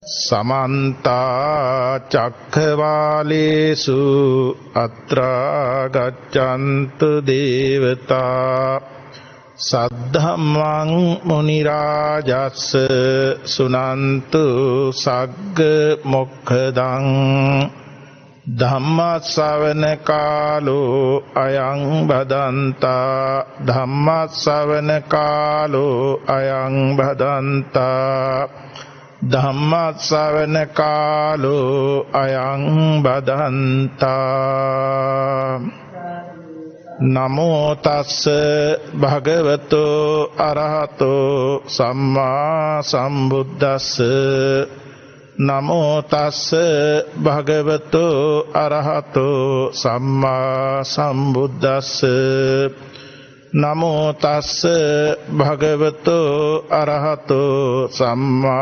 समन्ता चक्रवालेषु अत्रा गच्छन्तु देवता सद्धम्मं मुनिराजस्स सुनन्तु सग्ग मोक्खदं धम्मश्रवण कालो अयं भदन्ता धम्मश्रवण कालो अयं भदन्ता धम्मश्रवण कालो अयं भदन्ता नमो तस्स भगवतो अरहतो सम्मा सम्बुද්දස්ස नमो तस्स भगवतो अरहतो सम्मा सम्बुද්දස්ස नमो तस्स भगवतो अरहतो सम्मा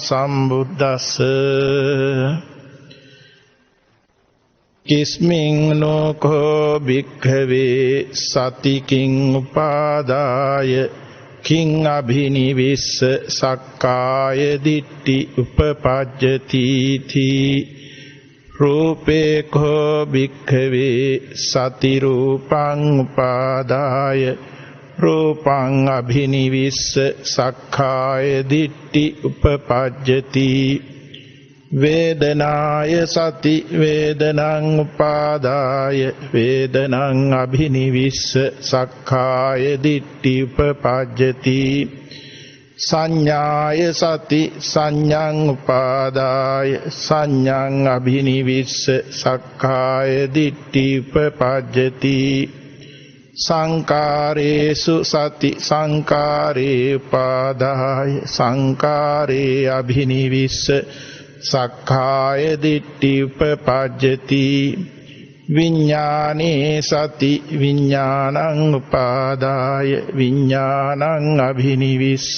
सम्बुද්දස්ස किस्मिं लोको भिक्खवे सति किं उपादाय किं अभिनिविस्स सक्काय दिट्ठि उपपज्जति थी रूपे को भिक्खवे सति रूपं उपादाय रूपं अभिनिविस्स सक्काय दिट्ठि उपपज्जति वेदनाय सति वेदनं उपादाय वेदनं अभिनिविस्स सक्खाय दिट्ठि उपपज्जति संज्ञाय सति संज्ञं उपादाय संज्ञं अभिनिविस्स सक्खाय दिट्ठि उपपज्जति संकारेषु सति संकारे उपादाय संकारे अभिनिविस्स सक्खाय दिट्ठि उपपज्जति विज्ञाने सति विज्ञानं उपादाय विज्ञानं अभिनिविस्स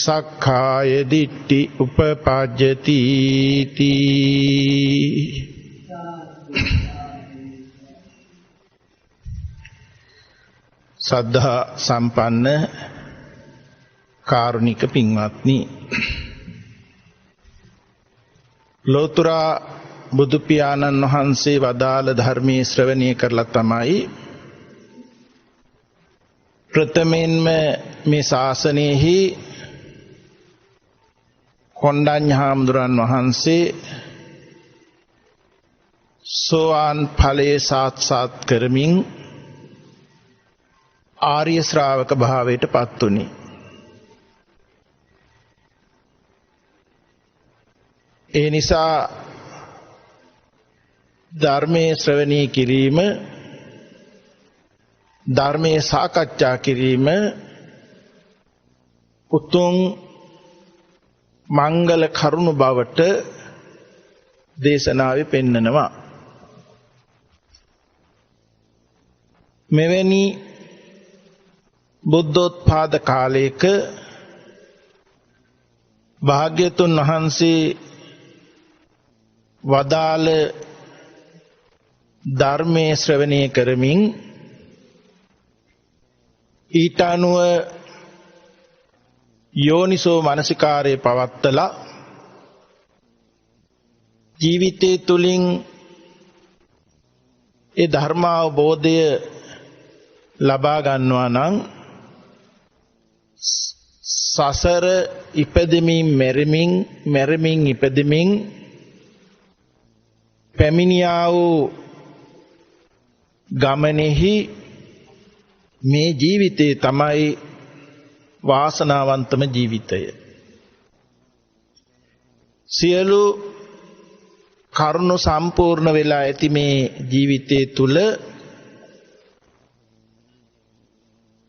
सक्खाय दिट्ठि उपपज्जति श्रद्धा संपन्न कारुणिक पिंगमात्नी लोतुरा බුදු පියාණන් වහන්සේ වදාළ ධර්මයේ ශ්‍රවණය කරලා තමයි ප්‍රථමයෙන්ම මේ ශාසනයෙහි කොණ්ඩඤ්ඤ හාමුදුරන් වහන්සේ සෝවාන් ඵලයේ සාක්ෂාත් කරමින් ආර්ය ශ්‍රාවක භාවයට පත් වුණේ. ඒ නිසා ධර්මයේ ශ්‍රවණය කිරීම ධර්මයේ සාකච්ඡා කිරීම උතුම් මංගල කරුණු බවට දේශනාවේ පෙන්නනවා. මෙවැනි බුද්ධෝත්පාද කාලයක භාග්‍යතුන් වහන්සේ වදාළ ධර්මයේ ශ්‍රවණය කරමින් ඊට අනුව යෝනිසෝ මනසිකාරයේ පවත්තලා ජීවිතය තුලින් ඒ ධර්ම අවබෝධය ලබා ගන්නවා නම් සසර ඉපදෙමින් මැරෙමින් ඉපදෙමින් පැමිණියා වූ ගමනේහි මේ ජීවිතේ තමයි වාසනාවන්තම ජීවිතය. සියලු කරුණු සම්පූර්ණ වෙලා ඇති මේ ජීවිතයේ තුල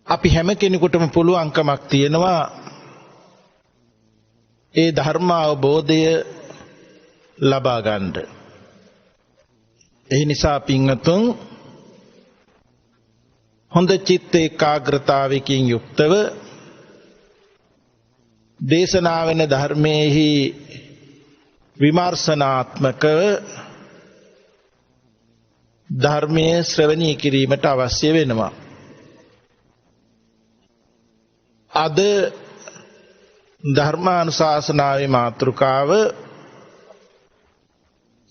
අපි හැම කෙනෙකුටම පුළුවන්කමක් තියෙනවා ඒ ධර්ම අවබෝධය ලබා ගන්න. ඒ නිසා පින්වතුන් හොඳ චිත්ත ඒකාග්‍රතාවකින් යුක්තව දේශනා වෙන ධර්මයේහි විමර්ශනාත්මකව ධර්මයේ ශ්‍රවණය කිරීමට අවශ්‍ය වෙනවා. අද ධර්මානුශාසනාවේ මාතෘකාව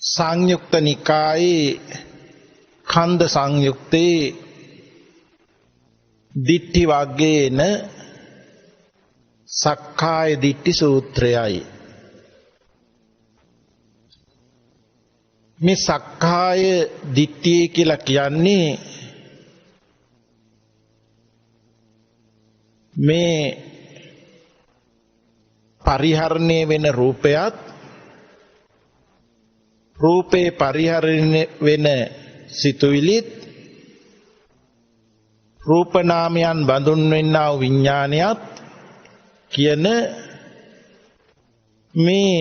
සංයුක්ත නිකායේ කන්ද සංයුක්තේ දිට්ඨි වග්ගේන සක්කාය දිට්ඨි සූත්‍රයයි. මේ සක්කාය දිට්ඨිය කියලා කියන්නේ මේ පරිහරණය වෙන රූපයත් රූපේ පරිහරණය වෙන සිතුවිලිත් රූප නාමයන් බඳුන් වෙන්නා වූ විඥානයත් කියන මේ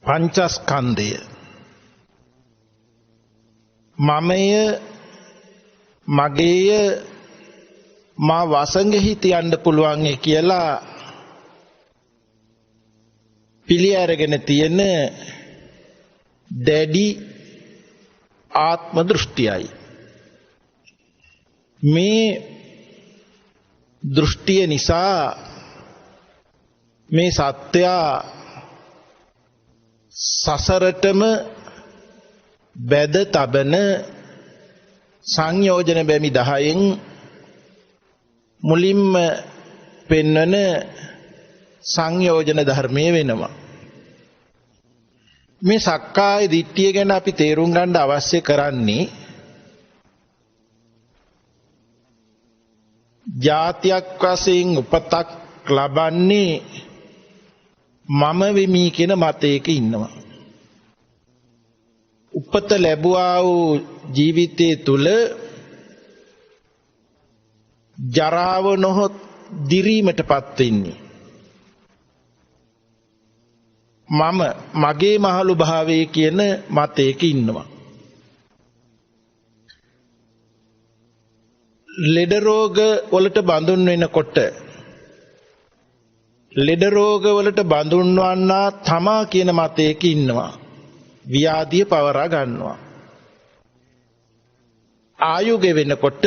පංචස්කන්ධය මමය මගේය මා වසඟෙහි තියන්න පුළුවන් කියලා පිළි අරගෙන තියෙන දැඩි ආත්ම දෘෂ්ටියයි. මේ දෘෂ්ටිය නිසා මේ සත්‍යයා සසරටම බැද තබන සංයෝජන බැමි 10න් මුලින්ම පෙන්වන සංයෝජන ධර්මයේ වෙනවා. මේ සක්කාය දිට්ඨිය ගැන අපි තේරුම් ගන්න අවශ්‍ය කරන්නේ ජාතියක් වශයෙන් උපතක් ලබන්නේ මම වෙමි කියන මතයක ඉන්නවා. උපත ලැබුවා වූ ජීවිතයේ තුල ජරාව නොහොත් දිරීමටපත් වෙන්නේ මම මගේ මහලු භාවයේ කියන මතයක ඉන්නවා. ලෙඩ රෝග වලට බඳුන් වෙනකොට ලෙඩ රෝග වලට බඳුන් වන්නා තමා කියන මතයක ඉන්නවා. ව්‍යාධිය පවරා ගන්නවා. ආයු ගෙවෙනකොට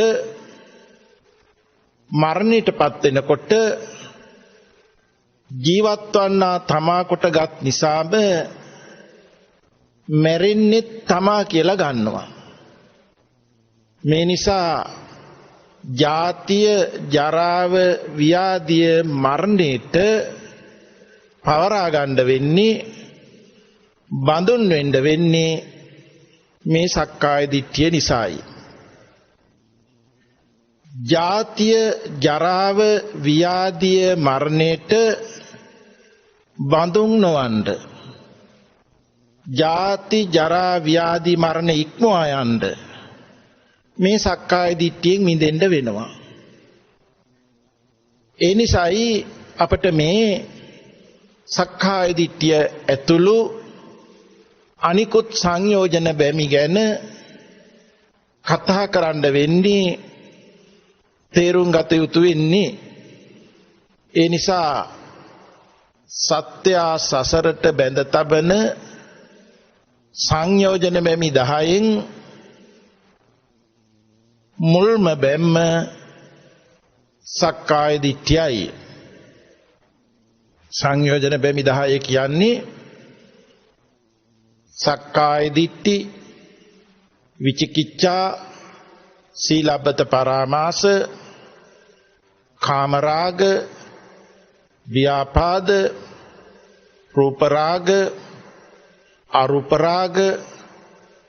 මරණයටපත් වෙනකොට ජීවත් වන්නා තමා කොටගත් නිසාම මැරෙන්නේ තමා කියලා ගන්නවා. මේ නිසා ජාතිය ජරාව ව්‍යාධිය මරණයට පවරා ගන්න වෙන්නේ බඳුන් වෙන්න වෙන්නේ මේ සක්කාය දිට්ඨිය නිසායි. ජාතිය ජරාව ව්‍යාධිය මරණයට බඳුන් නොවන්න ජාති ජරා ව්‍යාධි මරණ ඉක්මවා යන්න මේ සක්කාය දිට්ඨියෙන් මිදෙන්න වෙනවා. ඒ නිසායි අපිට මේ සක්කාය දිට්ඨිය ඇතුළු අනිකුත් සංයෝජන බැමි ගැන කතා කරන්න වෙන්නේ තේරුම් ගත යුතු වෙන්නේ. ඒ නිසා සත්‍ය සසරට බැඳ තබන සංයෝජන බැමි 10න් මුල්ම බැම්ම සක්කාය දිට්ඨියයි. සංයෝජන බැමි 10 කියන්නේ සක්කාය දිට්ඨි, විචිකිච්ඡා, සීලබ්බත පරාමාස, කාමරාග, ව්‍යාපාද, රූපරාග, අරූපරාග,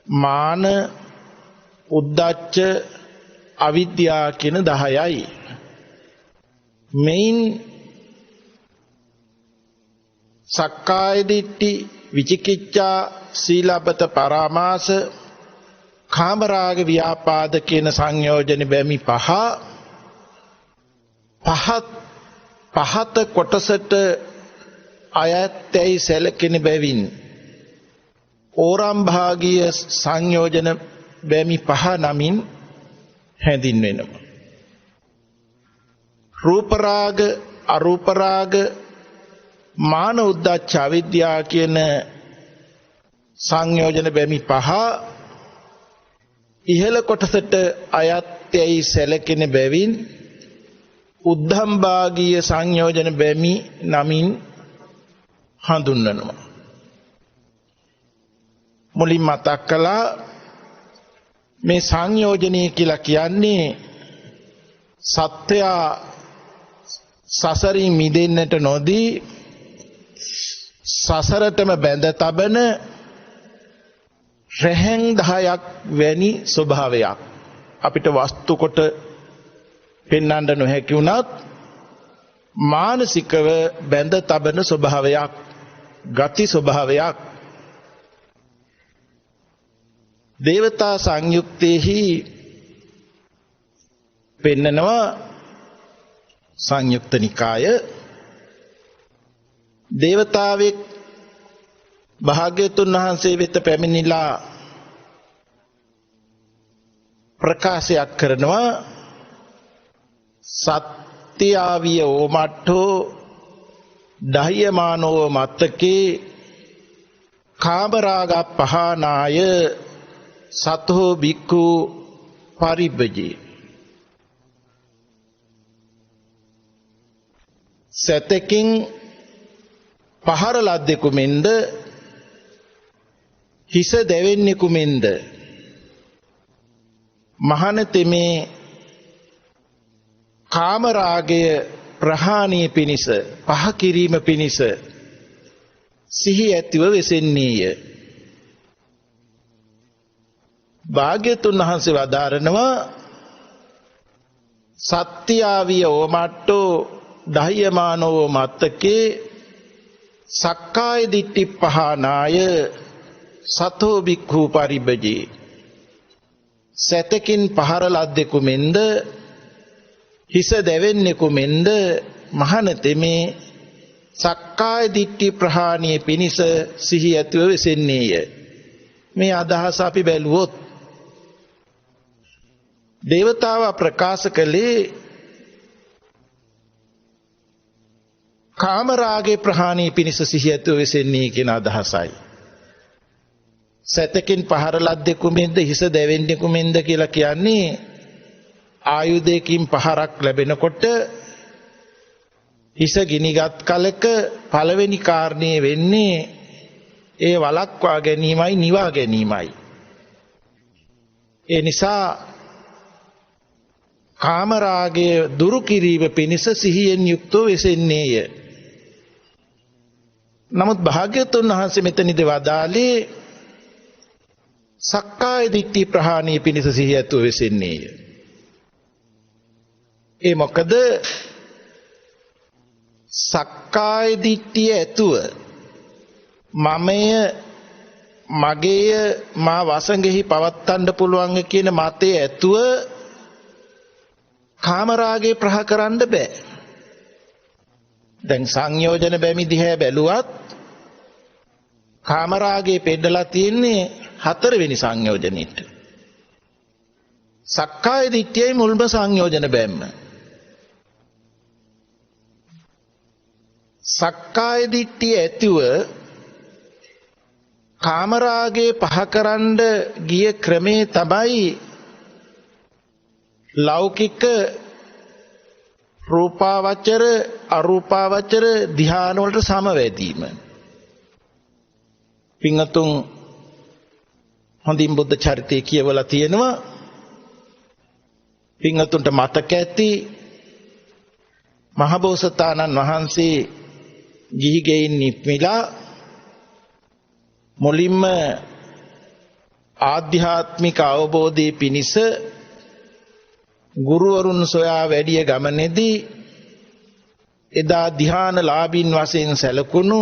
මාන, උද්ධච්ච, අවිද්‍යාව කියන 10යි. මෙයින් සක්කාය දිට්ඨි, විචිකිච්ඡා, සීලබ්බත පරාමාස, කාමරාග, ව්‍යාපාද කියන සංයෝජන බැමි පහත කොටසට අයත්යි සැලකෙන බැවින් ඕරම් භාගීය සංයෝජන බැමි 5 නමින් හැඳින්වෙනවා. රූප රාග, අරූප රාග, මාන, උද්ධච්ච, අවිද්‍යාව කියන සංයෝජන බැමි 5 ඉහළ කොටසට අයත්යි සැලකෙන බැවින් උද්ධම් භාගීය සංයෝජන බැමි නමින් හඳුන්වනවා. මුලින් මතක් කළා මේ සංයෝජනීය කියලා කියන්නේ සත්‍යය සසරින් මිදෙන්නට නොදී සසරටම බැඳ තබන රැහැන් 10ක් වැනි ස්වභාවයක් අපිට වස්තු කොට පෙන්වන්න නොහැකි වුණත් මානසිකව බැඳ තබන ස්වභාවයක් ගති ස්වභාවයක් දේවතා සංයුක්තේහි පෙන්නනවා සංයුක්ත නිකාය දේවතාවෙක් භාග්‍යවතුන් වහන්සේ වෙත පැමිණිලා ප්‍රකාශයක් කරනවා සත්‍යාවිය ඕමට්ඨෝ දහ්‍යමානෝ මත්තකේ කාමරාග පහනාය සතෝ බික්ඛු පරිබ්බජේ සතකින් පහර ලද්දෙකු මෙන්ද හිස දැවෙන්නෙකු මෙන්ද මහණතෙමේ කාමරාගය ප්‍රහාණය පිණිස පහ කිරීම පිණිස සිහි ඇතිව වෙසෙන්නේය. භාග්‍යතුන් වහන්සේ වදාරනවා සත්‍යාවිය ඕමට්ටෝ දහ්‍යමානෝ මත්තකේ සක්කාය දිට්ඨි පහනාය සතෝ බික්ඛු පරිබ්බජේ සතකින් පහර ලද්දෙකු මෙන්ද හිස දැවෙන්නෙකු මෙන්ද මහණතෙමේ සක්කාය දිට්ඨි ප්‍රහාණය පිණිස සිහි ඇතිව වෙසෙන්නේය. මේ අදහස අපි බැලුවොත් දේවතාව ප්‍රකාශ කළේ කාමරාගේ ප්‍රහාණය පිණිස සිහි ඇතිව වෙසෙන්නේ කියන අදහසයි. සතකින් පහර ලද්දෙකු මෙන්ද හිස දැවෙන්නෙකු මෙන්ද කියලා කියන්නේ ආයුධයකින් පහරක් ලැබෙනකොට හිස ගිනිගත් කලක පළවෙනි කාරණේ වෙන්නේ ඒ වළක්වා ගැනීමයි නිවා ගැනීමයි. ඒ නිසා කාමරාගය දුරු කිරීම පිණිස සිහියෙන් යුක්තව වෙසෙන්නේය. නමුත් භාග්‍යවතුන් වහන්සේ මෙතනදී වදාළේ සක්කාය දිට්ඨි ප්‍රහාණය පිණිස සිහිය ඇතුව වෙසෙන්නේය. ඒ මොකද සක්කාය දිට්ඨිය ඇතුව මමය මගේය මා වසඟෙහි පවත්තන්න පුළුවන් කියන මතය ඇතුව කාමරාගේ ප්‍රහ කරන්න බෑ. දැන් සංයෝජන බැමි දිහා බැලුවත් කාමරාගේ පෙන්නලා තියෙන්නේ 4 වෙනි සංයෝජනෙට. සක්කාය දිට්ඨියයි මුල්ම සංයෝජන බැම්ම. සක්කාය දිට්ඨිය ඇතුව කාමරාගේ පහකරන්න ගිය ක්‍රමේ තමයි ලෞකික රූපාවචර අරූපාවචර ධ්‍යාන වලට සමවැදීම. පින්වතුන් හොඳින් බුද්ධ චරිතය කියවලා තියෙනවා. පින්වතුන්ට මතක ඇති මහබෝසතාණන් වහන්සේ ගිහි ගෙයින් නික්මිලා මුලින්ම ආධ්‍යාත්මික අවබෝධයේ පිණිස ගුරුවරුන් සොයා වැඩිය ගමනේදී එදා ධ්‍යානලාභීන් වශයෙන් සැලකුණු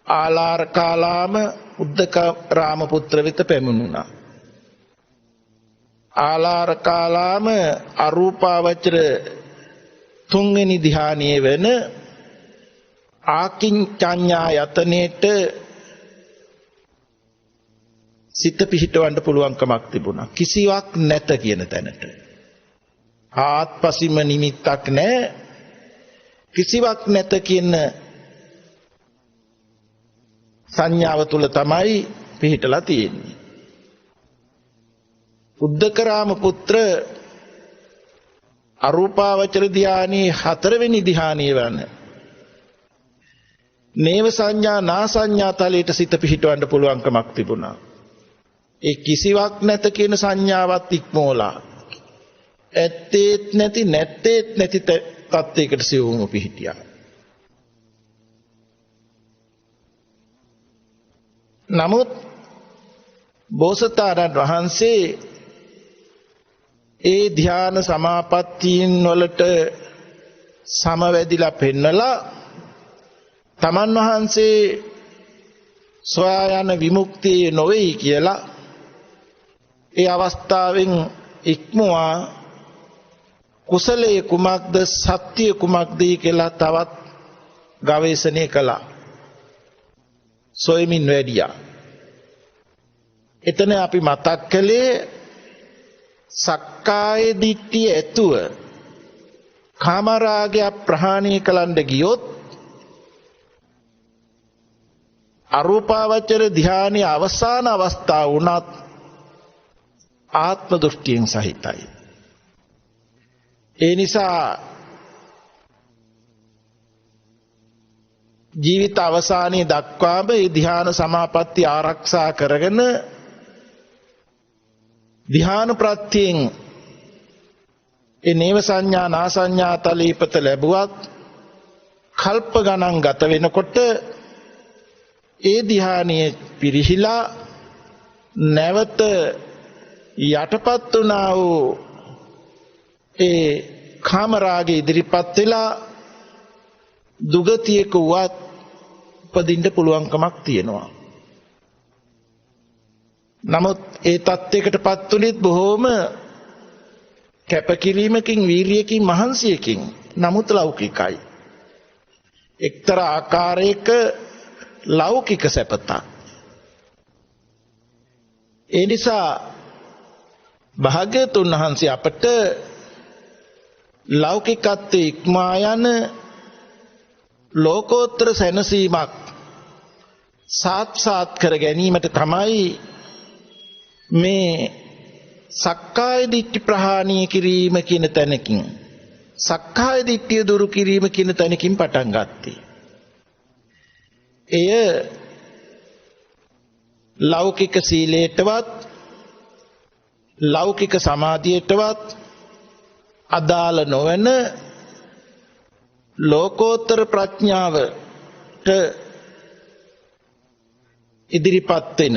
ආලාරකාලාම උද්දකරාම පුත්‍ර වෙත පැමිණුණා. ආලාරකාලාම අරූපාවචර 3 වෙනි ධ්‍යානයේ වෙන ආකින්චඤ්ඤා යතනෙට සිත පිහිටවන්න පුළුවන්කමක් තිබුණා. කිසිවක් නැත කියන තැනට. ආත්පසීම නිමිත්තක් නැහැ. කිසිවක් නැත කියන සංඥාව තුල තමයි පිහිටලා තියෙන්නේ. උද්දකරාම පුත්‍ර අරූපාවචර ධානයේ 4 වෙනි ධානයේ වන නේව සංඥා නා සංඥා තලයට සිත පිහිටවන්න පුළුවන්කමක් තිබුණා. ඒ කිසිවක් නැත කියන සංඥාවත් ඉක්මෝලා ඇත්තේත් නැති නැත්තේත් නැති තත්යකට සිවුම්ව පිහිටියා. නමුත් බෝසතාණන් වහන්සේ ඒ ධ්‍යාන සමාපත්තීන් වලට සමවැදිලා පෙන්නලා තමන් වහන්සේ සොයා යන විමුක්තිය නොවේයි කියලා ඒ අවස්ථාවෙන් ඉක්මවා කුසලයේ කුමක්ද සත්‍ය කුමක්ද කියලා තවත් ගවේෂණය කළා. සොයමින් වැඩියා. එතන අපි මතක් කළේ සක්කාය දිට්ඨිය ඇතුව කාමරාගය ප්‍රහාණය කළන්න ගියොත් අරූපාවචර ධානයේ අවසාන අවස්ථාව වුණත් ආත්ම දෘෂ්ටියෙන් සහිතයි. ඒ නිසා ජීවිත අවසානයේ දක්වාම මේ ධ්‍යාන සමාපatti ආරක්ෂා කරගෙන ධ්‍යාන ප්‍රත්‍යයෙන් ඒ නේව සංඥා නා සංඥා තලීපත ලැබුවත් කල්ප ගණන් ගත වෙනකොට ඒ ධ්‍යානයේ පිරිහිලා නැවත යටපත් වුණා වූ ඒ කාමරාගේ ඉදිරිපත් වෙලා දුගතියක වත් උපදින්න පුළුවන්කමක් තියෙනවා. නමුත් ඒ තත්යකටපත් උනේත් බොහෝම කැපකිරීමකින් වීරියකින් මහන්සියකින්. නමුත් ලෞකිකයි. එක්තරා ආකාරයක ලෞකික සැපතක්. ඒ නිසා භාග්‍යවතුන් වහන්සේ අපට ලෞකිකත්වයේ ඉක්මා යන ලෝකෝත්තර සැනසීමක් සාක්ෂාත් කර ගැනීමට තමයි මේ සක්කාය දිට්ඨි ප්‍රහාණය කිරීම කියන තැනකින් සක්කාය දිට්ඨිය දුරු කිරීම කියන තැනකින් පටන් ගත්තේ. එය ලෞකික සීලයටවත් ලෞකික සමාධියටවත් අදාළ නොවන ලෝකෝත්තර ප්‍රඥාවට ඉදිරිපත් වෙන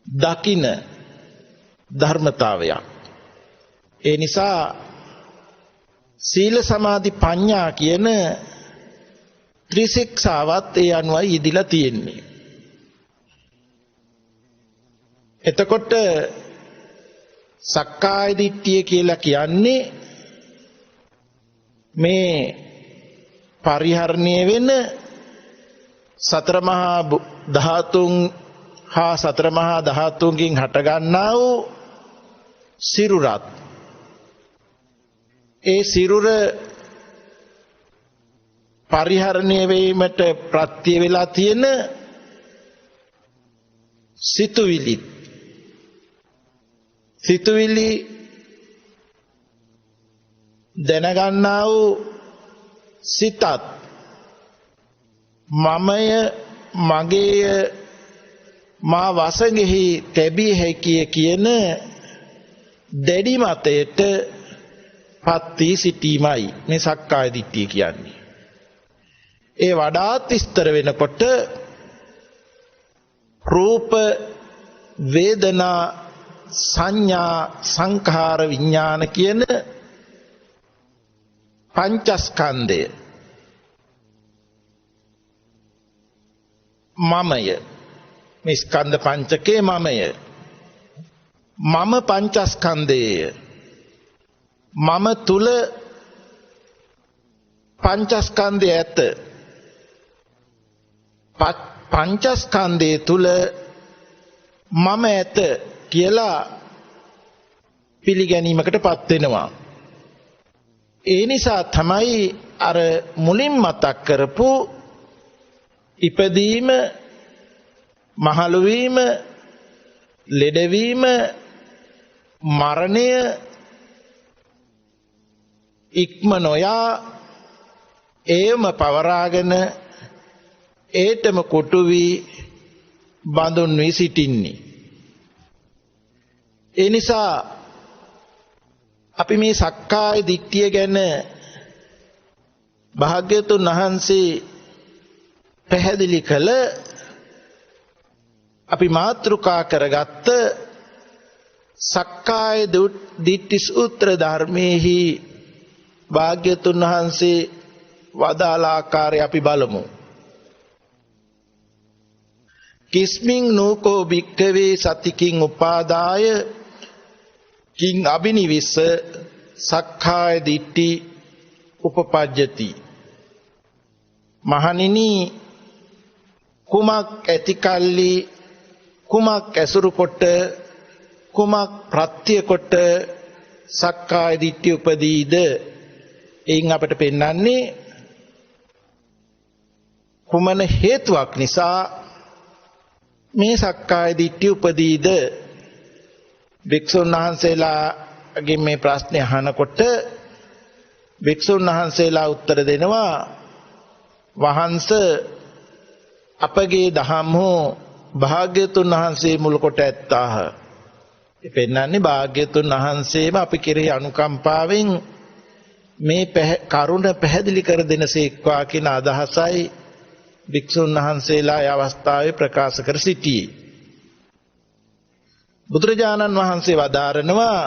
දකින ධර්මතාවයක්. ඒ නිසා සීල සමාධි ප්‍රඥා කියන ත්‍රිශික්ෂාවත් ඒ අනුවයි ඉදිලා තියෙන්නේ. එතකොට සක්කාය දිට්ඨිය කියලා කියන්නේ මේ පරිහරණය වෙන සතර මහා ධාතුන් හා සතර මහා ධාතුන්ගෙන් හටගන්නා වූ සිරුරත් ඒ සිරුර පරිහරණය වීමට ප්‍රත්‍ය වේලා තියෙන සිතුවිලි දැනගන්නා වූ සිතත් මමය මගේය මා වසඟෙහි තැබිය හැකිය කියන දැඩි මතයට පත් වී සිටීමයි මේ සක්කාය දිට්ඨිය කියන්නේ. ඒ වඩාත් විස්තර වෙනකොට රූප වේදනා සංඥා සංඛාර විඥාන කියන පංචස්කන්ධය මමය මේ ස්කන්ධ පංචකේ මමය මම පංචස්කන්ධය මම තුල පංචස්කන්ධය ඇත පංචස්කන්ධය තුල මම ඇත කියලා පිළිගැනීමකටපත් වෙනවා. ඒ නිසා තමයි අර මුලින් මතක් කරපු ඉපදීම මහලු වීම ලෙඩවීම මරණය ඉක්ම නොයා ඒම පවරාගෙන ඒටම කොටු වී බඳුන් වී සිටින්නේ. ඒ නිසා අපි මේ සක්කාය දිට්ඨිය ගැන භාග්‍යවතුන් වහන්සේ පැහැදිලි කළ අපි මාතෘකා කරගත්ත සක්කාය දිට්ඨි සූත්‍ර ධර්මයේහි භාග්‍යවතුන් වහන්සේ වදාළ ආකාරය අපි බලමු. කිස්මින් නූකෝ භික්ඛවේ සතිකින් උපාදාය කිං අබිනිවිස්ස සක්කාය දිට්ඨි උපපජ්ජති. මහණෙනි, කුමක් ඇති කල්ලි කුමක් ඇසුරු කොට කුමක් ප්‍රත්‍ය කොට සක්කාය දිට්ඨි උපදීද? එයින් අපට පෙන්වන්නේ කුමන හේතුවක් නිසා මේ සක්කාය දිට්ඨිය උපදීද? භික්ෂුන් වහන්සේලාගේ මේ ප්‍රශ්නේ අහනකොට භික්ෂුන් වහන්සේලා උත්තර දෙනවා, වහන්ස අපගේ දහම් හෝ භාග්‍යතුන් වහන්සේ මුල් කොට ඇත්තාහ. ඒ පෙන්වන්නේ භාග්‍යතුන් වහන්සේම අපි කෙරෙහි අනුකම්පාවෙන් මේ කරුණ පැහැදිලි කර දෙනසේක්වා කියන අදහසයි භික්ෂුන් වහන්සේලා ඒ අවස්ථාවේ ප්‍රකාශ කර සිටියේ. බුදුරජාණන් වහන්සේ වදාරනවා,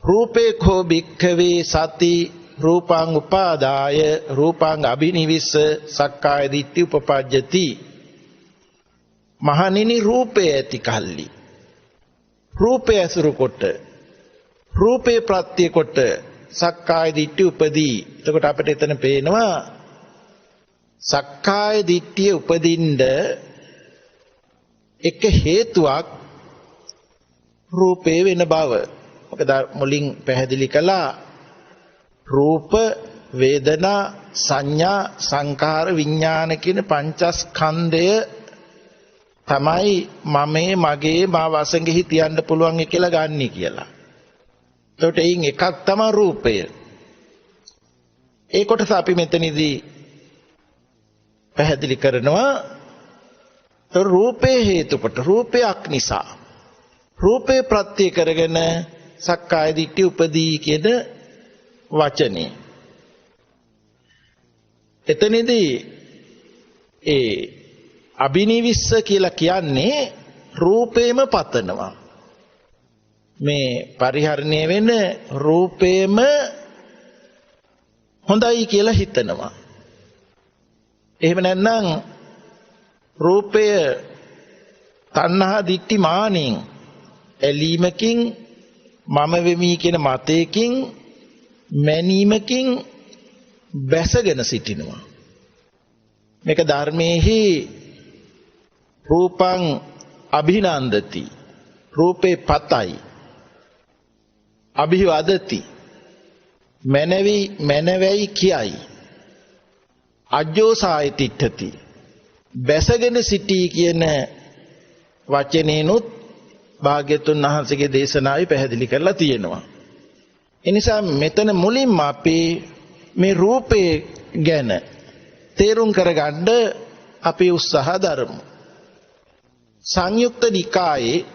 රූපේ කෝ භික්ඛවේ සති රූපං උපාදාය රූපං අබිනිවිස්ස සක්කාය දිට්ඨි උපපජ්ජති. මහණෙනි, රූපේ ඇති කල්ලි රූපේ ඇසුරු කොට රූපේ ප්‍රත්‍ය කොට සක්කාය දිට්ඨි උපදී. එතකොට අපිට එතන පේනවා සක්කාය දිට්ඨිය උපදින්න එක හේතුවක් රූපේ වෙන බව. මොකද මුලින් පැහැදිලි කළා රූප, වේදනා, සංඥා, සංකාර, විඥාන කියන පංචස්කන්ධය තමයි මමේ මගේ මා වසඟෙහි තියන්න පුළුවන් කියලා ගන්නෙ කියලා. එතකොට එයින් එකක් තමයි රූපය. ඒ කොටස අපි මෙතනදී පැහැදිලි කරනවා. රූපේ හේතු කොට රූපයක් නිසා රූපේ ප්‍රත්‍ය කරගෙන සක්කාය දිට්ඨිය උපදී කියන වචනේ. එතනදී ඒ අබිනිවිස්ස කියලා කියන්නේ රූපේම පතනවා. මේ පරිහරණය වෙන රූපේම හොඳයි කියලා හිතනවා. එහෙම නැත්නම් රූපය තණ්හා දිට්ඨි මානෙන් ඇලීමකින් මම වෙමි කියන මතයකින් මැනීමකින් බැසගෙන සිටිනවා. මේක ධර්මයේහි රූපං අභිනන්දති රූපේ පතයි අභිවදති මනවයි කියයි අජ්ජෝසාය තිට්ඨති බැසගෙන සිටී කියන වචනේනොත් භාග්‍යතුන් වහන්සේගේ දේශනාවේ පැහැදිලි කරලා තියෙනවා. ඒ නිසා මෙතන මුලින්ම අපි මේ රූපේ ගැන තේරුම් කරගන්න අපි උත්සාහ දරමු. සංයුක්ත නිකායේ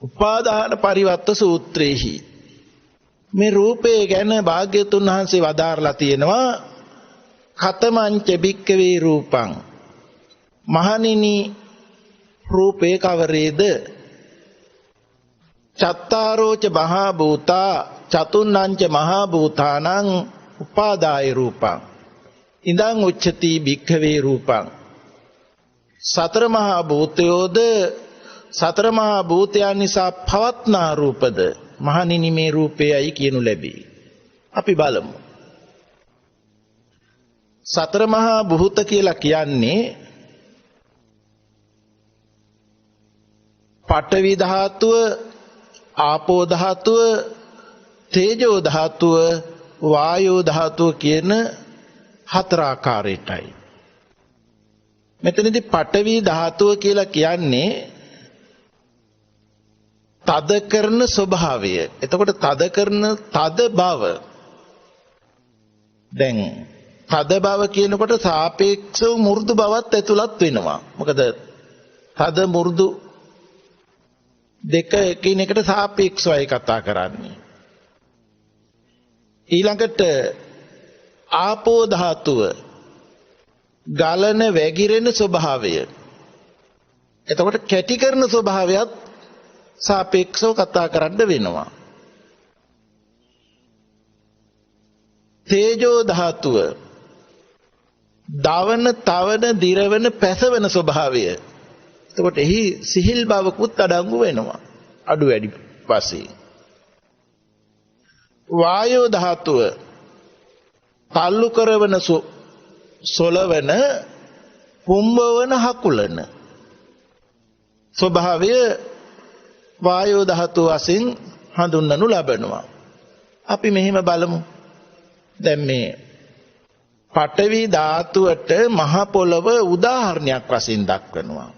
උපාදාන පරිවර්ත සූත්‍රයේහි මේ රූපේ ගැන භාග්‍යතුන් වහන්සේ වදාරලා තියෙනවා, කතමංච භික්ඛවේ රූපං. මහණෙනි, රූපේ කවරේද? චත්තාරෝච මහා භූතා චතුන්නංච මහා භූතානං උපාදාය රූපං ඉදං උච්චති භික්ඛවේ රූපං. සතර මහා භූතයෝද සතර මහා භූතයන් නිසා පවත්නා රූපද මහණෙනි මේ රූපයයි කියනු ලැබේ. අපි බලමු. සතර මහා භූත කියලා කියන්නේ පඨවි ධාතුව, ආපෝ ධාතුව, තේජෝ ධාතුව, වායෝ ධාතුව කියන හතර ආකාරයටයි. මෙතනදී පඨවි ධාතුව කියලා කියන්නේ තද කරන ස්වභාවය. එතකොට තද කරන තද බව. දැන් තද බව කියනකොට සාපේක්ෂව මෘදු බවත් ඇතුළත් වෙනවා. මොකද තද මෘදු දෙක එකිනෙකට සාපේක්ෂවයි කතා කරන්නේ. ඊළඟට ආපෝ ධාතුව ගලන වැగిරෙන ස්වභාවය. එතකොට කැටි කරන ස්වභාවයත් සාපේක්ෂව කතා කරන්න වෙනවා. තේජෝ ධාතුව දවන, තවන, දිරවන, පැසවන ස්වභාවය. එතකොට එහි සිහිල් බවකුත් අඩංගු වෙනවා. අඩු වැඩි වශයෙන්. වායෝ ධාතුව තල්ලු කරවන, සොලවන, පුම්බවන, හකුලන ස්වභාවය වායෝ ධාතුව වශයෙන් හඳුන්වනු ලබනවා. අපි මෙහෙම බලමු. දැන් මේ පඨවි ධාතුවට මහ පොළව උදාහරණයක් වශයෙන් දක්වනවා.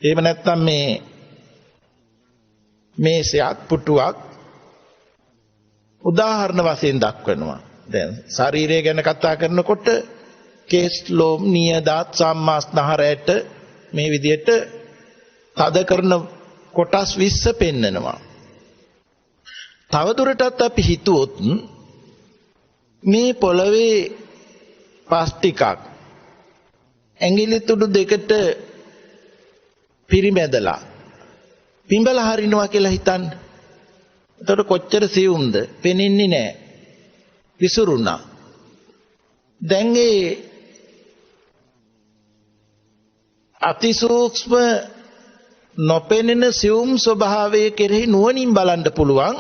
එහෙම නැත්නම් මේ මේසයක්, පුටුවක් උදාහරණ වශයෙන් දක්වනවා. දැන් ශරීරය ගැන කතා කරනකොට කේස්, ලෝම, නියදත්, සම්මාස්නහරයට මේ විදිහට තද කරන කොටස් 20 පෙන්නනවා. තවදුරටත් අපි හිතුවොත් මේ පොළවේ පස් ටිකක් ඇඟිලි තුඩු දෙකට පිරිමැදලා පිඹලා හරිනවා කියලා හිතන්න. එතකොට කොච්චර සියුම්ද? පෙනෙන්නේ නැහැ. විසුරුණා. දැන් ඒ අතිසූක්ෂම නොපෙනෙන සියුම් ස්වභාවයේ කෙරෙහි නුවණින් බලන්න පුළුවන්.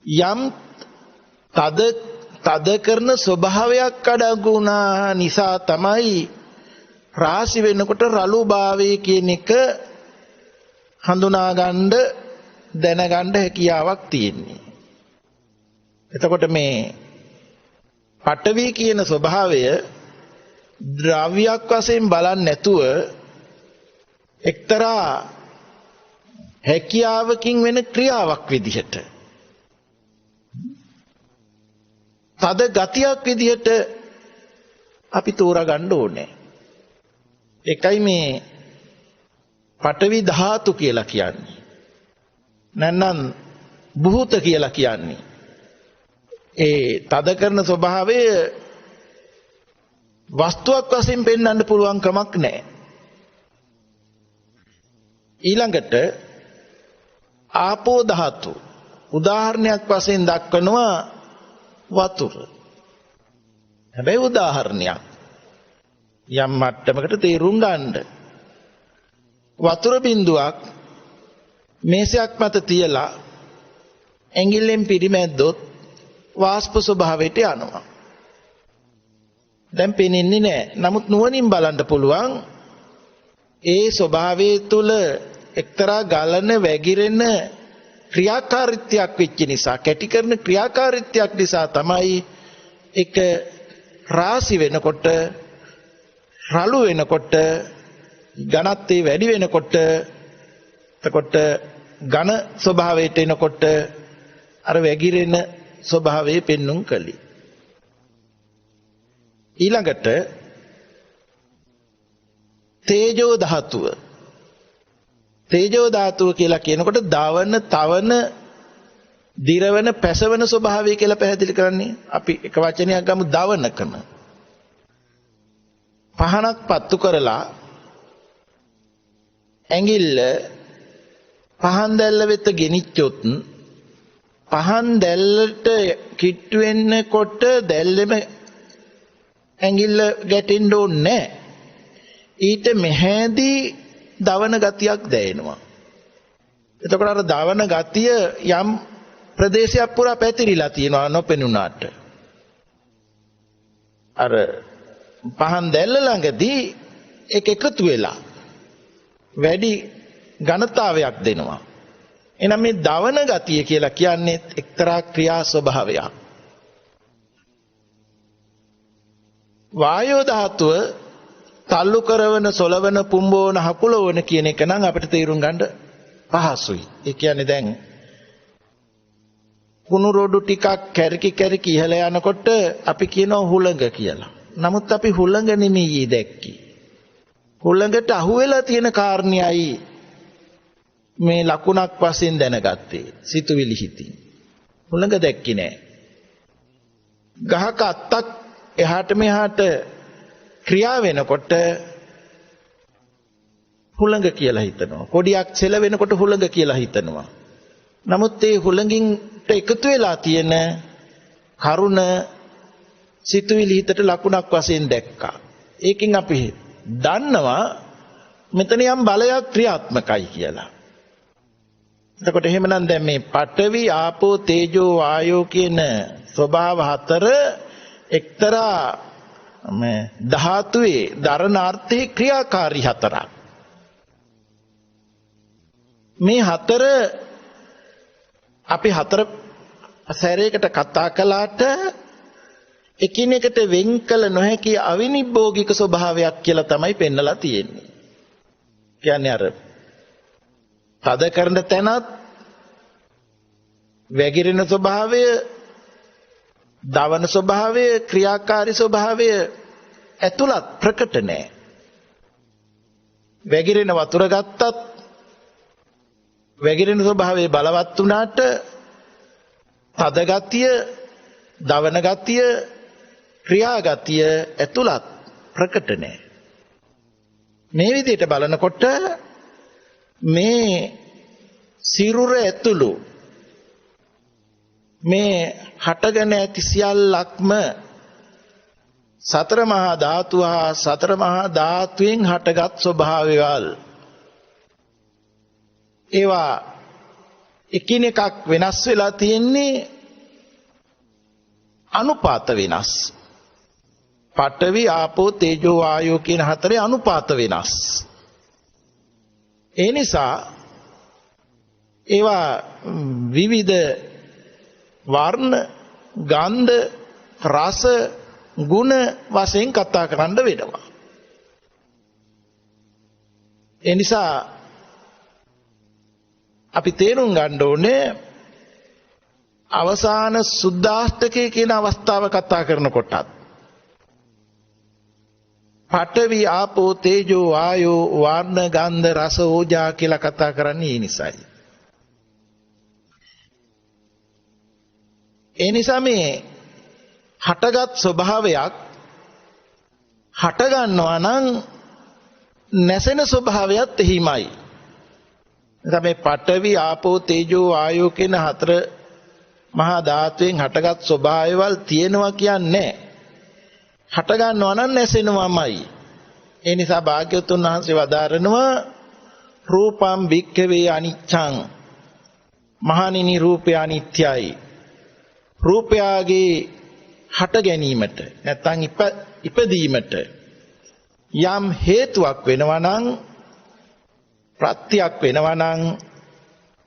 යම් තද කරන ස්වභාවයක් අඩංගු වුණා නිසා තමයි රාශි වෙනකොට රළු භාවයේ කියන එක හඳුනා ගන්න, දැනගන්න හැකියාවක් තියෙන්නේ. එතකොට මේ පඨවි කියන ස්වභාවය ද්‍රව්‍යයක් වශයෙන් බලන්නේ නැතුව එක්තරා හැකියාවකින් වෙන ක්‍රියාවක් විදිහට, තද ගතියක් විදිහට අපි තෝරා ගන්න ඕනේ. ඒකයි මේ පඨවි ධාතු කියලා කියන්නේ. නැත්නම් භූත කියලා කියන්නේ. ඒ තද කරන ස්වභාවය වස්තුවක් වශයෙන් පෙන්වන්න පුළුවන් කමක් නැහැ. ඊළඟට ආපෝ ධාතු උදාහරණයක් වශයෙන් දක්වනවා වතුර. හැබැයි උදාහරණයක්. යම් මට්ටමකට තේරුම් ගන්න. වතුර බින්දුවක් මේසයක් මත තියලා ඇඟිල්ලෙන් පිරිමැද්දොත් වාෂ්ප ස්වභාවයට යනවා. දැන් පේන්නේ නැහැ. නමුත් නුවණින් බලන්න පුළුවන් ඒ ස්වභාවයේ තුල එක්තරා ගලන, වැగిරෙන ක්‍රියාකාරීත්වයක් වෙච්ච නිසා, කැටි කරන ක්‍රියාකාරීත්වයක් නිසා තමයි එක රාශි වෙනකොට, රළු වෙනකොට, ඝනත්වය වැඩි වෙනකොට, එතකොට ඝන ස්වභාවයට එනකොට අර වැగిරෙන ස්වභාවය පෙන්눔 කළේ. ඊළඟට තේජෝ ධාතුව. තේජෝ ධාතුව කියලා කියනකොට දවන, තවන, දිරවන, පැසවන ස්වභාවය කියලා පැහැදිලි කරන්නේ. අපි එක වචනයක් ගමු, දවනකම. පහනක් පත්තු කරලා ඇඟිල්ල පහන් දැල්ල වෙත ගෙනිච්චොත් පහන් දැල්ලට කිට්ටු වෙන්නකොට දැල්ලෙම ඇඟිල්ල ගැටෙන්න ඕනේ නැහැ. ඊට මෙහැදී දවන ගතියක් දැනෙනවා. එතකොට අර දවන ගතිය යම් ප්‍රදේශයක් පුරා පැතිරිලා තියෙනවා නොපෙනුනාට. අර පහන් දැල්ල ළඟදී ඒක එකතු වෙලා වැඩි ඝනතාවයක් දෙනවා. එහෙනම් මේ දවන ගතිය කියලා කියන්නේ එක්තරා ක්‍රියා ස්වභාවයක්. වායෝ ධාතුව තල්ලු කරවන, සොලවන, පුම්බවන, හකුලවන කියන එක නම් අපිට තේරුම් ගන්න පහසුයි. ඒ කියන්නේ දැන් කුණු රොඩු ටිකක් කැරකි ඉහළ යනකොට අපි කියනවා හුළඟ කියලා. නමුත් අපි හුළඟ නෙමෙයි දැක්කේ. හුළඟට අහුවෙලා තියෙන කාරණයයි මේ ලකුණක් වශයෙන් දැනගත්තේ. සිතුවිලි හිතින්. හුළඟ දැක්කේ නෑ. ගහක අත්තක් එහාට මෙහාට ක්‍රියා වෙනකොට හුළඟ කියලා හිතනවා. කොඩියක් සෙල වෙනකොට හුළඟ කියලා හිතනවා. නමුත් ඒ හුළඟින්ට එකතු වෙලා තියෙන කරුණ සිතුවිලි හිතට ලකුණක් වශයෙන් දැක්කා. ඒකෙන් අපි දන්නවා මෙතන යම් බලයක් ක්‍රියාත්මකයි කියලා. එතකොට එහෙමනම් දැන් මේ පඨවි ආපෝ තේජෝ වායෝ කියන ස්වභාව හතර එක්තරා ධාතුවේ දරණාර්ථයේ ක්‍රියාකාරී හතරක්. මේ හතර අපි හතර සැරයකට කතා කළාට එකිනෙකට වෙන් කළ නොහැකි අවිනිබ්බෝගික ස්වභාවයක් කියලා තමයි පෙන්නලා තියෙන්නේ. කියන්නේ අර තද කරන තැනත් වැగిරෙන ස්වභාවය, දවන ස්වභාවය, ක්‍රියාකාරී ස්වභාවය ඇතුළත් ප්‍රකට නැහැ. වැగిරෙන වතුර ගත්තත් වැగిරෙන ස්වභාවය බලවත් වුණාට තද ගතිය, දවන ගතිය, ක්‍රියා ගතිය ඇතුළත් ප්‍රකට නැහැ. මේ විදිහට බලනකොට මේ සිරුර ඇතුළු මේ හටගෙන ඇති සියල්ලක්ම සතර මහා ධාතු හා සතර මහා ධාතුයෙන් හටගත් ස්වභාවයවල්. ඒවා එකිනෙකක් වෙනස් වෙලා තියෙන්නේ අනුපාත වෙනස්. පඨවි ආපෝ තේජෝ වායෝ කියන හතරේ අනුපාත වෙනස්. ඒ නිසා ඒවා විවිධ වර්ණ, ගන්ධ, රස, ගුණ වශයෙන් කතා කරන්න වෙනවා. ඒ නිසා අපි තේරුම් ගන්න ඕනේ අවසාන සුද්ධාෂ්ටකයේ කියන අවස්ථාව කතා කරනකොටත් පඨවි ආපෝ තේජෝ වායෝ වර්ණ ගන්ධ රස ඕජා කියලා කතා කරන්නේ ඒ නිසායි. ඒ නිසා මේ හටගත් ස්වභාවයක් හට ගන්නවා නම් නැසෙන ස්වභාවයත් එහිමයි. එතකොට මේ පඨවි ආපෝ තේජෝ වායෝ කියන හතර මහා ධාතුවෙන් හටගත් ස්වභාවයවල් තියෙනවා කියන්නේ හට ගන්නවා නම් නැසෙනවාමයි. ඒ නිසා භාග්‍යවතුන් වහන්සේ වදාරනවා රූපම් භික්ඛවේ අනිච්ඡං. මහණෙනි රූපය අනිත්‍යයි. රූපයගේ හට ගැනීමට නැත්නම් ඉපදීමට යම් හේතුවක් වෙනවා නම් ප්‍රත්‍යක් වෙනවා නම්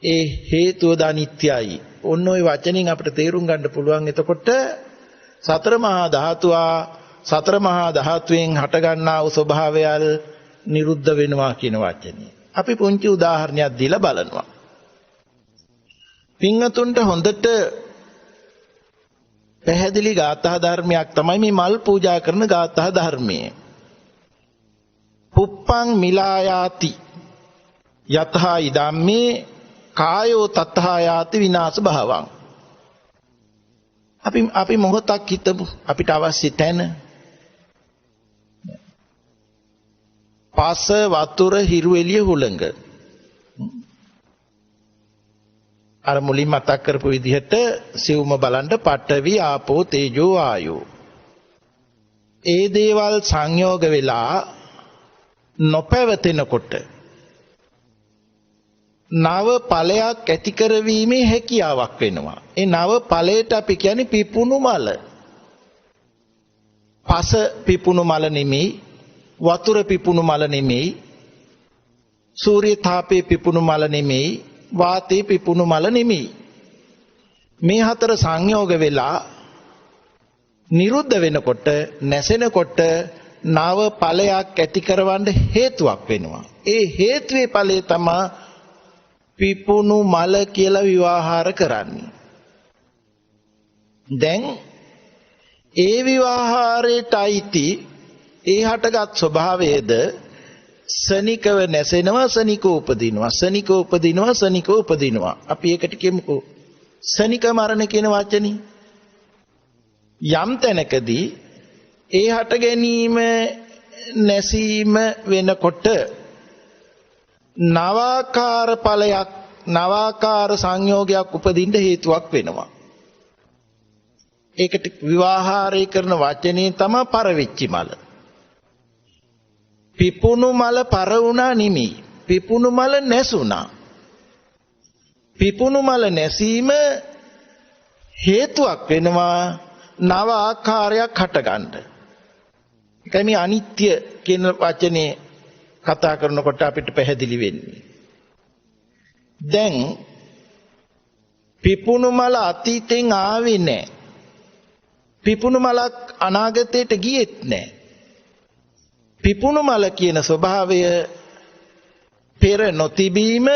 ඒ හේතුව ද අනිත්‍යයි. ඔන්න ඔය වචنين අපිට තේරුම් ගන්න පුළුවන්. එතකොට සතර මහා ධාතුවා සතර මහා ධාතුවෙන් හට ගන්නා වූ ස්වභාවයල් නිරුද්ධ වෙනවා කියන වචනේ. අපි පුංචි උදාහරණයක් දීලා බලනවා. පින්වතුන්ට හොඳට පැහැදිලි ගාථා ධර්මයක් තමයි මේ මල් පූජා කරන ගාථා ධර්මයේ. පුප්පං මිලායාති යතහා ඉදම්මේ කායෝ තතහා යාති විනාශ භාවං. අපි මොහොතක් හිතමු අපිට අවශ්‍ය තැන පස වතුර හිරු එළිය හුළඟ. අර මුලින් මතක් කරපු විදිහට සිවුම බලන්න පඨවි ආපෝ තේජෝ ආයෝ. ඒ දේවල් සංයෝග වෙලා නොපැවතෙනකොට නව ඵලයක් ඇති කරවීමේ හැකියාවක් වෙනවා. ඒ නව ඵලයට අපි කියන්නේ පිපුණු මල. පස පිපුණු මල නෙමෙයි, වතුර පිපුණු මල නෙමෙයි, සූර්ය තාපයේ පිපුණු මල නෙමෙයි, වාතයේ පිපුණු මල නෙමෙයි. මේ හතර සංයෝග වෙලා නිරුද්ධ වෙනකොට නැසෙනකොට නව ඵලයක් ඇති කරවන්න හේතුවක් වෙනවා. ඒ හේතුවේ ඵලය තමයි පිපුණු මල කියලා විවාහාර කරන්නේ. දැන් ඒ විවාහාරයට අයිති ඒ හටගත් ස්වභාවයේද සනිකව නැසෙනවා සනිකව උපදිනවා සනිකව උපදිනවා සනිකව උපදිනවා. අපි ඒකට කියමුකෝ සනික මරණ කියන වචනේ. යම් තැනකදී ඒ හට ගැනීම නැසීම වෙනකොට නවාකාර ඵලයක් නවාකාර සංයෝගයක් උපදින්න හේතුවක් වෙනවා. ඒකට විවාහාරය කරන වචනේ තමයි පරවිච්චි මල. පිපුණු මල පර වුණා නිමි. පිපුණු මල නැසුණා. පිපුණු මල නැසීම හේතුවක් වෙනවා නව ආකාරයක් හටගන්න. ඒකයි මේ අනිත්‍ය කියන වචනේ කතා කරනකොට අපිට පැහැදිලි වෙන්නේ. දැන් පිපුණු මල අතීතෙන් ආවේ නැහැ. පිපුණු මලක් අනාගතයට ගියෙත් නැහැ. පිපුණු මල කියන ස්වභාවය පෙර නොතිබීම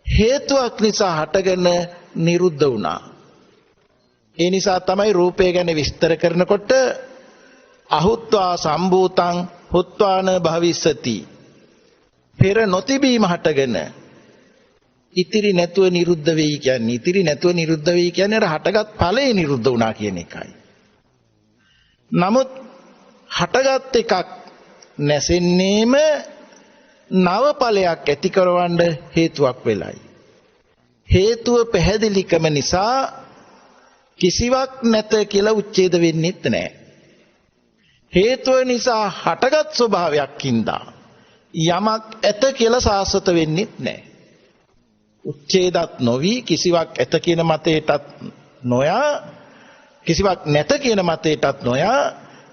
හේතුවක් නිසා හටගෙන නිරුද්ධ වුණා. ඒ නිසා තමයි රූපය ගැන විස්තර කරනකොට අහුත්වා සම්භූතං හුත්වාන භවිස්සති. පෙර නොතිබීම හටගෙන ඉතිරි නැතුව නිරුද්ධ වෙයි කියන්නේ. ඉතිරි නැතුව නිරුද්ධ වෙයි කියන්නේ අර හටගත් ඵලයේ නිරුද්ධ වුණා කියන එකයි. නමුත් හටගත් එකක් නැසෙන්නේම නව ඵලයක් ඇති කරවන්න හේතුවක් වෙලයි. හේතුව පැහැදිලිකම නිසා කිසිවක් නැත කියලා උච්ඡේද වෙන්නෙත් නැහැ. හේතුව නිසා හටගත් ස්වභාවයක් හින්දා යමක් ඇත කියලා සාස්වත වෙන්නෙත් නැහැ. උච්ඡේදත් නොවි කිසිවක් ඇත කියන මතයටත් නොයා කිසිවක් නැත කියන මතයටත් නොයා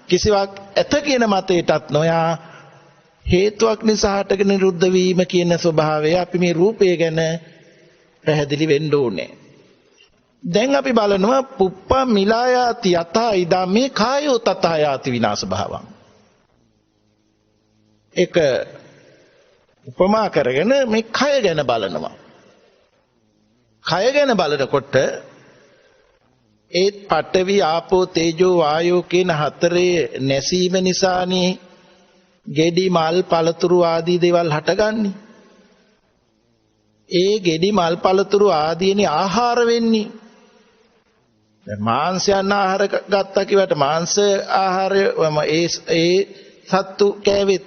කිසිවක් ඇත කියන මතයටත් නොයා හේතුවක් නිසා හටගෙන නිරුද්ධ වීම කියන ස්වභාවය අපි මේ රූපය ගැන පැහැදිලි වෙන්න ඕනේ. දැන් අපි බලනවා පුප්පා මිලායාති යතා ඉදම්මේ කායෝ තතහ යාති විනාශ භාවං. එක උපමා කරගෙන මේ කය ගැන බලනවා. කය ගැන බලනකොට ඒත් පඨවි ආපෝ තේජෝ වායෝ කියන හතරේ නැසීම නිසානේ ගෙඩි මල් පළතුරු ආදී දේවල් හටගන්නේ. ඒ ගෙඩි මල් පළතුරු ආදීනේ ආහාර වෙන්නේ. දැන් මාංශයන් ආහාර ගත්තා කිව්වට මාංශ ආහාරය ඒ සත්තු කෑවෙත්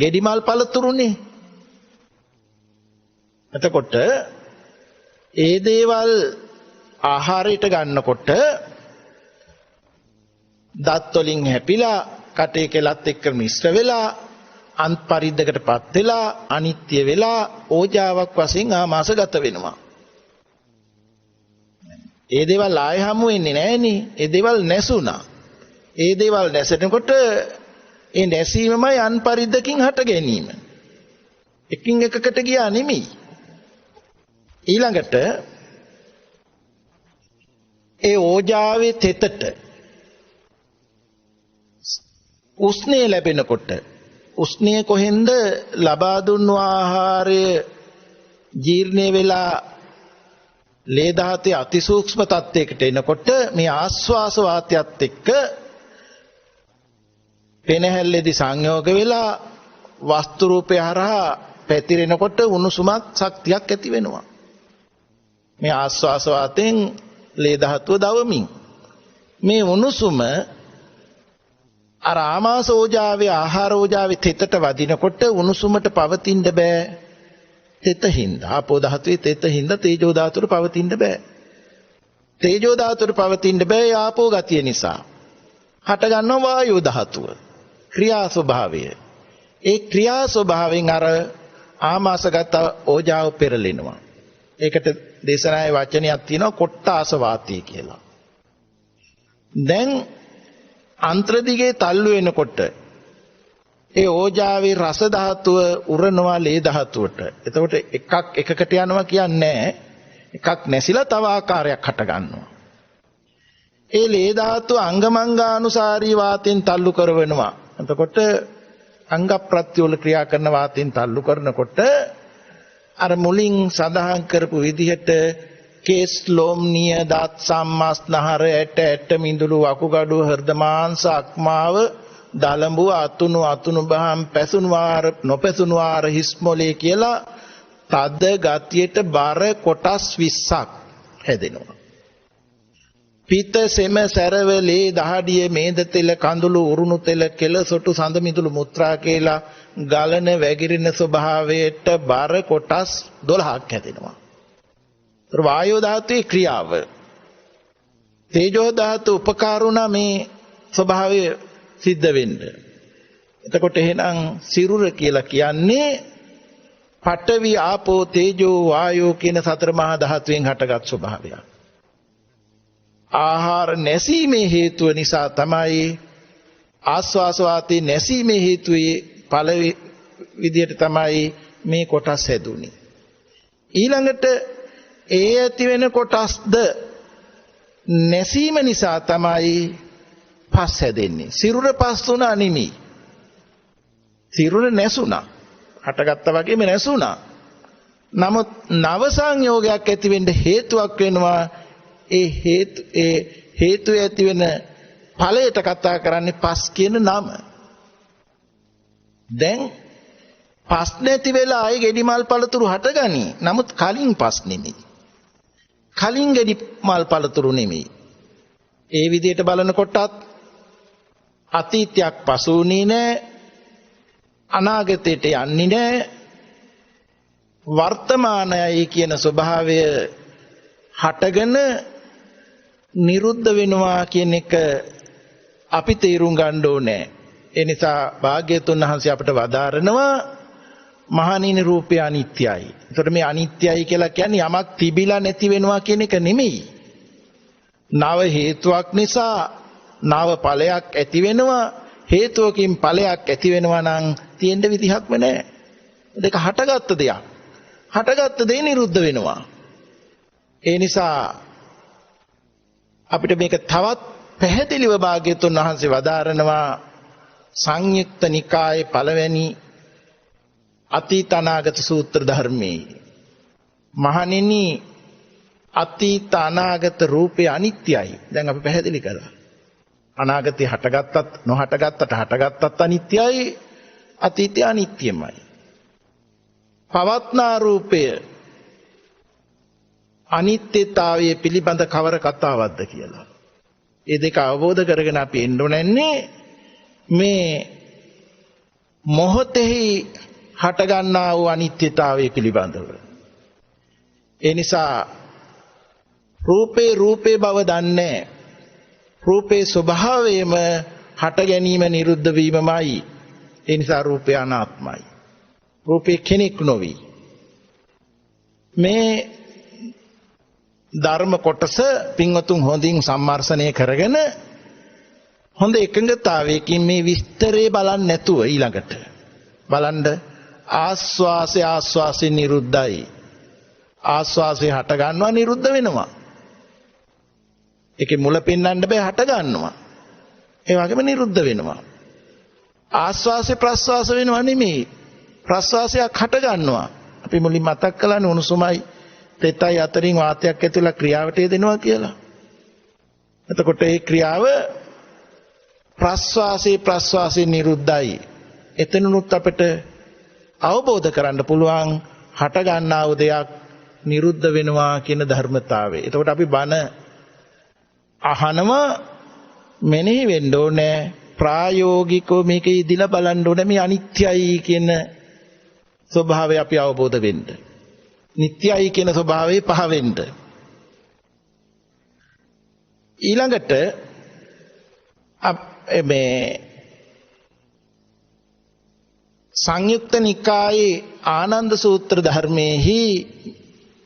ගෙඩි මල් පළතුරුනේ. එතකොට ඒ දේවල් ආහාරයට ගන්නකොට දත් වලින් හැපිලා කටේ කෙලත් එක්ක මිශ්‍ර වෙලා අන්ත පරිද්දකටපත් වෙලා අනිත්‍ය වෙලා ඕජාවක් වශයෙන් ආමාශගත වෙනවා. ඒ දේවල් ආය හමු වෙන්නේ නැහනේ. ඒ දේවල් නැසුණා. ඒ දේවල් නැසෙනකොට ඒ නැසීමමයි අන් පරිද්දකින් හට ගැනීම. එකින් එකකට ගියා නෙමෙයි. ඊළඟට ඒ ඕජාවේ තෙතට උස්නේ ලැබෙනකොට උස්නේ කොහෙන්ද ලබා දුන්නු ආහාරය ජීර්ණය වෙලා ලේ දහතේ අතිසූක්ෂම තත්යකට එනකොට මේ ආස්වාස වාතයත් එක්ක පෙනහැල්ලේදී සංයෝග වෙලා වස්තු රූපය හරහා පැතිරෙනකොට උණුසුමක් ශක්තියක් ඇති වෙනවා. මේ ආස්වාස වාතෙන් ලේ ධාතුව දවමින් මේ උණුසුම අර ආමාශ ඕජාවේ ආහාර ඕජාවේ තෙතට වදිනකොට උණුසුමට පවතින්න බෑ. තෙතින්ද ආපෝ ධාතුවේ තෙතින්ද තේජෝ ධාතුවට පවතින්න බෑ. තේජෝ ධාතුවට පවතින්න බෑ ආපෝ ගතිය නිසා. හට ගන්නවා වායෝ ධාතුව. ක්‍රියා ස්වභාවය. ඒ ක්‍රියා ස්වභාවයෙන් අර ආමාශගත ඕජාව පෙරලෙනවා. ඒකට දේශනාවේ වචනයක් තියෙනවා කොට්ටාස වාතය කියලා. දැන් අන්ත්‍ර දිගේ තල්ලු වෙනකොට ඒ ඕජාවේ රස ධාතුව උරනවා ලේ ධාතුවට. එතකොට එකක් එකකට යනවා කියන්නේ එකක් නැසිලා තව ආකාරයක් හට ගන්නවා. ඒ ලේ ධාතුව අංගමංගානුසාරී වාතෙන් තල්ලු කරවෙනවා. එතකොට අංග ප්‍රත්‍යවල ක්‍රියා කරන වාතෙන් තල්ලු කරනකොට අර මුලින් සඳහන් කරපු විදිහට කේස් ලොම් නිය දත් සම්මස්නහර ඇට මිඳුළු වකුගඩු හෘද මාංශ අක්මාව දලඹු අතුණු බහම් පැසුණු වාර නොපැසුණු වාර හිස් මොලේ කියලා තද ගතියට බර කොටස් 20ක් හැදෙනවා. පිත සෙම සැරවලේ දහඩිය මේද තෙල කඳුළු උරුණු තෙල කෙල සොටු සඳ මිදුළු මුත්‍රා කියලා ගලන වැగిරෙන ස්වභාවයට බර කොටස් 12ක් හැදෙනවා. වායෝ ධාතුවේ ක්‍රියාව තේජෝ ධාතු උපකාරුණා මේ ස්වභාවය සිද්ධ වෙන්න. එතකොට එහෙනම් සිරුර කියලා කියන්නේ පඨවි ආපෝ තේජෝ වායෝ කියන සතර මහා ධාතුවෙන් හටගත් ස්වභාවයක්. ආහාර නැසීමේ හේතුව නිසා තමයි ආස්වාස වාතේ නැසීමේ හේතුවේ ඵල විදියට තමයි මේ කොටස් හැදුනේ. ඊළඟට ඒ ඇති වෙන කොටස්ද නැසීම නිසා තමයි පස් හැදෙන්නේ. සිරුර පස් තුනා නෙමෙයි. සිරුර නැසුණා. හටගත්තා වගේම නැසුණා. නමුත් නව සංයෝගයක් ඇති වෙන්න හේතුවක් වෙනවා. ඒ හේතු ඇති වෙන ඵලයට කතා කරන්නේ පස් කියන නම. දැන් පස් නැති වෙලා ආයි ගෙඩි මල් පළතුරු හටගනි. නමුත් කලින් පස් නෙමෙයි. කලින් ගෙඩි මල් පළතුරු නෙමෙයි. ඒ විදිහට බලනකොටත් අතීතයක් පසුුනේ නැහැ. අනාගතයට යන්නේ නැහැ. වර්තමානයයි කියන ස්වභාවය හටගෙන නිරුද්ධ වෙනවා කියන එක අපි තේරුම් ගන්න ඕනේ. ඒ නිසා භාග්‍යතුන් වහන්සේ අපට වදාරනවා මහණෙනි රූපය අනිත්‍යයි. ඒතකොට මේ අනිත්‍යයි කියලා කියන්නේ යමක් තිබිලා නැති වෙනවා කියන එක නෙමෙයි. නව හේතුවක් නිසා නව ඵලයක් ඇති වෙනවා. හේතුවකින් ඵලයක් ඇති වෙනවා නම් තියෙන්න විදිහක්ම නැහැ. දෙක හටගත්ත දෙයක්. හටගත්ත දේ නිරුද්ධ වෙනවා. ඒ නිසා අපිට මේක තවත් පැහැදිලිව භාග්‍යතුන් වහන්සේ වදාරනවා සංයුක්ත නිකායේ පළවෙනි අතීත අනාගත සූත්‍ර ධර්මයේ. මහණෙනි අතීත අනාගත රූපේ අනිත්‍යයි. දැන් අපි පැහැදිලි කළා. අනාගතේ හටගත්තත් නොහටගත්තට හටගත්තත් අනිත්‍යයි. අතීතය අනිත්‍යමයි. පවත්නා රූපය අනිත්‍යතාවය පිළිබඳ කවර කතාවක්ද කියලා. ඒ දෙක අවබෝධ කරගෙන අපි එන්න ඕනේ මේ මොහොතෙහි හටගන්නා වූ අනිත්‍යතාවය පිළිබඳව. ඒ නිසා රූපේ බව දන්නේ. රූපේ ස්වභාවයම හට ගැනීම නිරුද්ධ වීමමයි. ඒ නිසා රූපය අනාත්මයි. රූපේ කෙනෙක් නොවි. මේ ධර්ම කොටස පින්වතුන් හොඳින් සම්මර්ෂණය කරගෙන හොඳ එකඟතාවයකින් මේ විස්තරේ බලන්න නැතුව ඊළඟට බලන්න ආස්වාසේ නිරුද්ධයි. ආස්වාසේ හට ගන්නවා නිරුද්ධ වෙනවා. ඒකේ මුල පෙන්වන්න බෑ හට ගන්නවා. ඒ වගේම නිරුද්ධ වෙනවා. ආස්වාසේ ප්‍රස්වාස වෙනවා නෙමෙයි. ප්‍රස්වාසයක් හට ගන්නවා. අපි මුලින් මතක් කළානේ උණුසුමයි තෙතයි අතරින් වාතයක් ඇතුළේ ක්‍රියාවට යෙදෙනවා කියලා. එතකොට ඒ ක්‍රියාව ප්‍රස්වාසේ නිරුද්ධයි. එතනනුත් අපිට අවබෝධ කරන්න පුළුවන් හට ගන්නා වූ දෙයක් නිරුද්ධ වෙනවා කියන ධර්මතාවය. එතකොට අපි බණ අහනවා මෙනෙහි වෙන්න ඕනේ ප්‍රායෝගිකව මේක ඉදිලා බලන්න ඕනේ මේ අනිත්‍යයි කියන ස්වභාවය අපි අවබෝධ වෙන්න. නිට්ටයයි කියන ස්වභාවය පහ වෙන්න. ඊළඟට මේ සංයුක්ත නිකායේ ආනන්ද සූත්‍ර ධර්මයේහි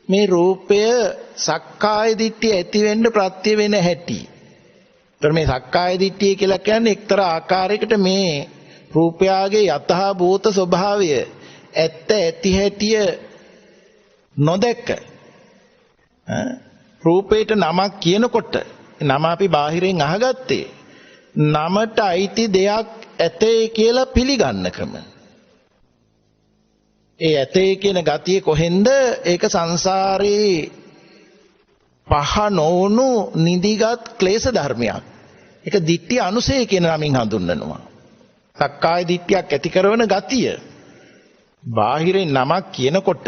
මේ රූපය සක්කාය දිට්ඨිය ඇති වෙන්න ප්‍රත්‍ය වෙන හැටි. ඒතර මේ සක්කාය දිට්ඨිය කියලා කියන්නේ එක්තරා ආකාරයකට මේ රූපයාගේ යතහ භූත ස්වභාවය ඇත්ත ඇති හැටිය නොදැක්ක. රූපේට නමක් කියනකොට නම අපි බාහිරින් අහගත්තේ නමට අයිති දෙයක් ඇතේ කියලා පිළිගන්නකම. ඒ ඇතේ කියන ගතිය කොහෙන්ද? ඒක සංසාරේ පහ නොවුණු නිදිගත් ක්ලේශ ධර්මයක්. ඒක ditthi අනුසය කියන නමින් හඳුන්වනවා. සක්කාය දිට්ඨියක් ඇති කරන ගතිය. බාහිරින් නමක් කියනකොට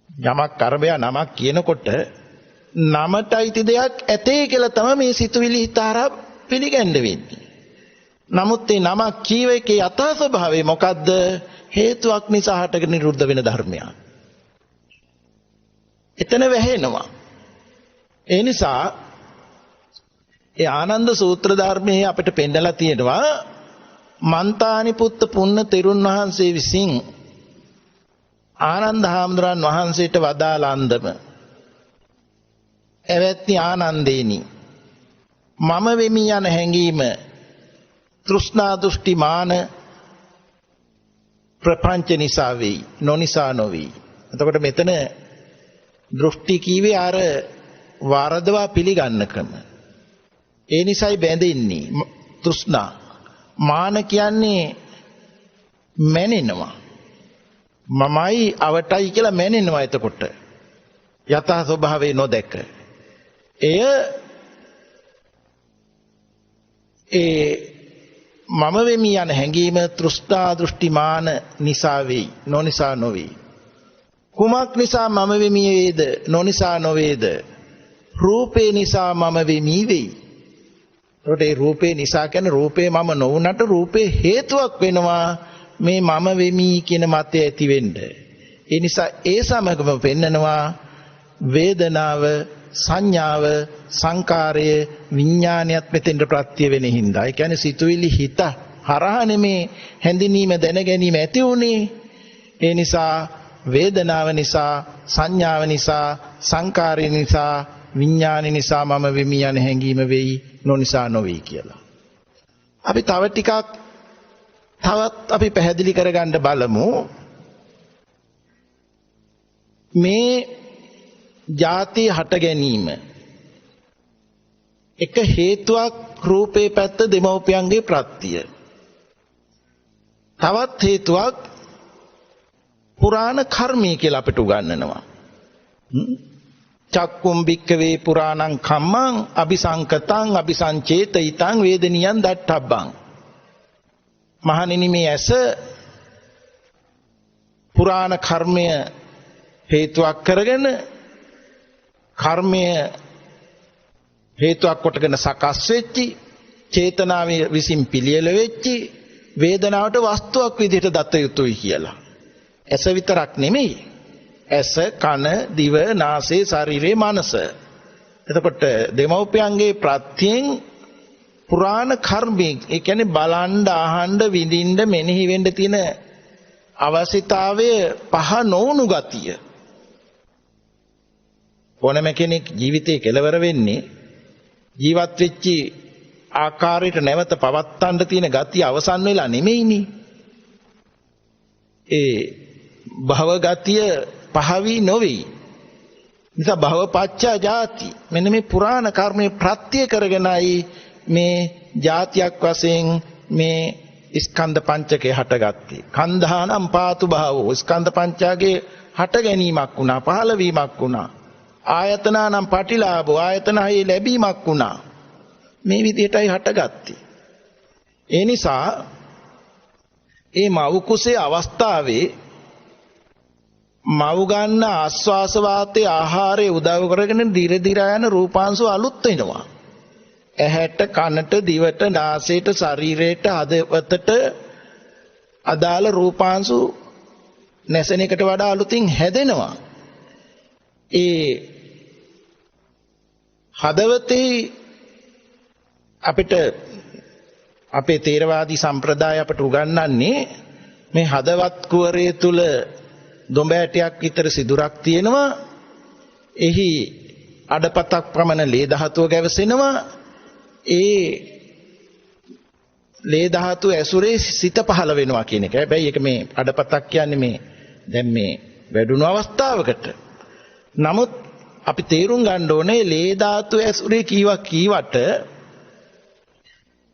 යමක් කරබය නමක් කියනකොට නමට අයිති දෙයක් ඇතේ කියලා තමයි මේ සිතුවිලි හිතාරා පිළිගන්න වෙන්නේ. නමුත් මේ නමක් කීව එකේ යථා ස්වභාවය මොකද්ද? හේතුවක් නිසා හටගෙන නිරුද්ධ වෙන ධර්මයක්. එතන වැහෙනවා. ඒ නිසා ඒ ආනන්ද සූත්‍ර ධර්මයේ අපිට පෙන්නලා තියෙනවා මන්තානි පුත්ත පුන්න තෙරුන් වහන්සේ විසින් ආනන්ද හාමුදුරන් වහන්සේට වදාළ අන්දම එවැත්නි ආනන්දේනි මම වෙමි යන හැඟීම තෘෂ්ණා දෘෂ්ටි මාන ප්‍රපංච නිසා වෙයි නොනිසා නොවේ. එතකොට මෙතන දෘෂ්ටි කීවේ අර වරදවා පිළිගන්නකම. ඒ නිසායි බැඳෙන්නේ තෘෂ්ණා. මාන කියන්නේ මැනෙනවා. මමයි අවටයි කියලා මැනෙනවා. එතකොට යථා ස්වභාවය නොදැක. එය මම වෙමි යන හැඟීම තෘෂ්ණා දෘෂ්ටි මාන නිසා වෙයි නොනිසා නොවේ. කුමක් නිසා මම වෙමි වේද නොනිසා නොවේද? රූපේ නිසා මම වෙමි වෙයි. ඒකට ඒ රූපේ නිසා කියන්නේ රූපේ මම නොවුනට රූපේ හේතුවක් වෙනවා මේ මම වෙමි කියන මතය ඇති වෙන්න. ඒ නිසා ඒ සමගම පෙන්නනවා වේදනාව සංඥාව සංකාරය විඥානියත් මෙතෙන්ට ප්‍රත්‍ය වෙන හින්දා. ඒ කියන්නේ සිතුවිලි හිත හරහා නෙමේ හැඳිනීම දැන ගැනීම ඇති උනේ. ඒ නිසා වේදනාව නිසා සංඥාව නිසා සංකාරය නිසා විඥානි නිසා මම වෙමි යන හැඟීම වෙයි නොනිසා නොවේ කියලා. අපි තව ටිකක් තවත් අපි පැහැදිලි කරගන්න බලමු. මේ ජාති හට ගැනීම එක හේතුවක් රූපේ පැත්ත දෙමව්පියන්ගේ ප්‍රත්‍ය. තවත් හේතුවක් පුරාණ කර්මය කියලා අපිට උගන්වනවා. චක්කුම් භික්කවේ පුරාණං කම්මං අபிසංකතං අபிසංචේතිතං වේදනියං දට්ඨබ්බං. මහණෙනි මේ ඇස පුරාණ කර්මය හේතුවක් කරගෙන කර්මය හේතුවක් කොටගෙන සකස් වෙච්චි චේතනාව විසින් පිළියෙල වෙච්චි වේදනාවට වස්තුවක් විදිහට දත යුතුයි කියලා. ඇස විතරක් නෙමෙයි. ඇස කන දිව නාසය ශරීරේ මනස. එතකොට දෙමව්පියන්ගේ ප්‍රත්‍යයෙන් පුරාණ කර්මයෙන් ඒ කියන්නේ බලන්න අහන්න විඳින්න මෙනෙහි වෙන්න තියෙන අවශ්‍යතාවය පහ නොවුණු ගතිය. ඕනෑම කෙනෙක් ජීවිතේ කෙලවර වෙන්නේ ජීවත් වෙච්ච ආකාරයට නැවත පවත්තන්න තියෙන ගතිය අවසන් වෙලා නෙමෙයිනේ. ඒ භව ගතිය පහවි නොවේ. නිසා භවපච්චා ජාති. මෙන්න මේ පුරාණ කර්මයේ ප්‍රත්‍ය කරගෙනයි මේ ජාතියක් වශයෙන් මේ ස්කන්ධ පංචකය හටගත්තේ. කන්ධානම් පාතු භාවෝ ස්කන්ධ පංචකයේ හට ගැනීමක් වුණා, පහළ වීමක් වුණා. ආයතනානම් පටිලාභෝ ආයතනයි ලැබීමක් වුණා. මේ විදිහටයි හටගත්තේ. ඒ නිසා මේ මව් කුසේ අවස්ථාවේ මව් ගන්න ආස්වාස වාතයේ ආහාරය උදව් කරගෙන දිර දිර යන රූපාංශු අලුත් වෙනවා. ඇහැට කනට දිවට නාසයට ශරීරයට හදවතට අදාළ රූපාංශු නැසෙන එකට වඩා අලුතින් හැදෙනවා. ඒ හදවතේ අපිට අපේ තේරවාදී සම්ප්‍රදාය අපට උගන්වන්නේ මේ හදවත් කුවරය තුල දොඹ ඇටයක් විතර සිදුරක් තියෙනවා. එහි අඩපතක් ප්‍රමණ ලේ ධාතුව ගැවසෙනවා. ඒ ලේ ධාතුව ඇසුරේ සිත පහළ වෙනවා කියන එක. හැබැයි ඒක මේ අඩපතක් කියන්නේ මේ දැන් මේ වැඩුණු අවස්ථාවකට. නමුත් අපි තේරුම් ගන්න ඕනේ ලේ ධාතුව ඇසුරේ කීවට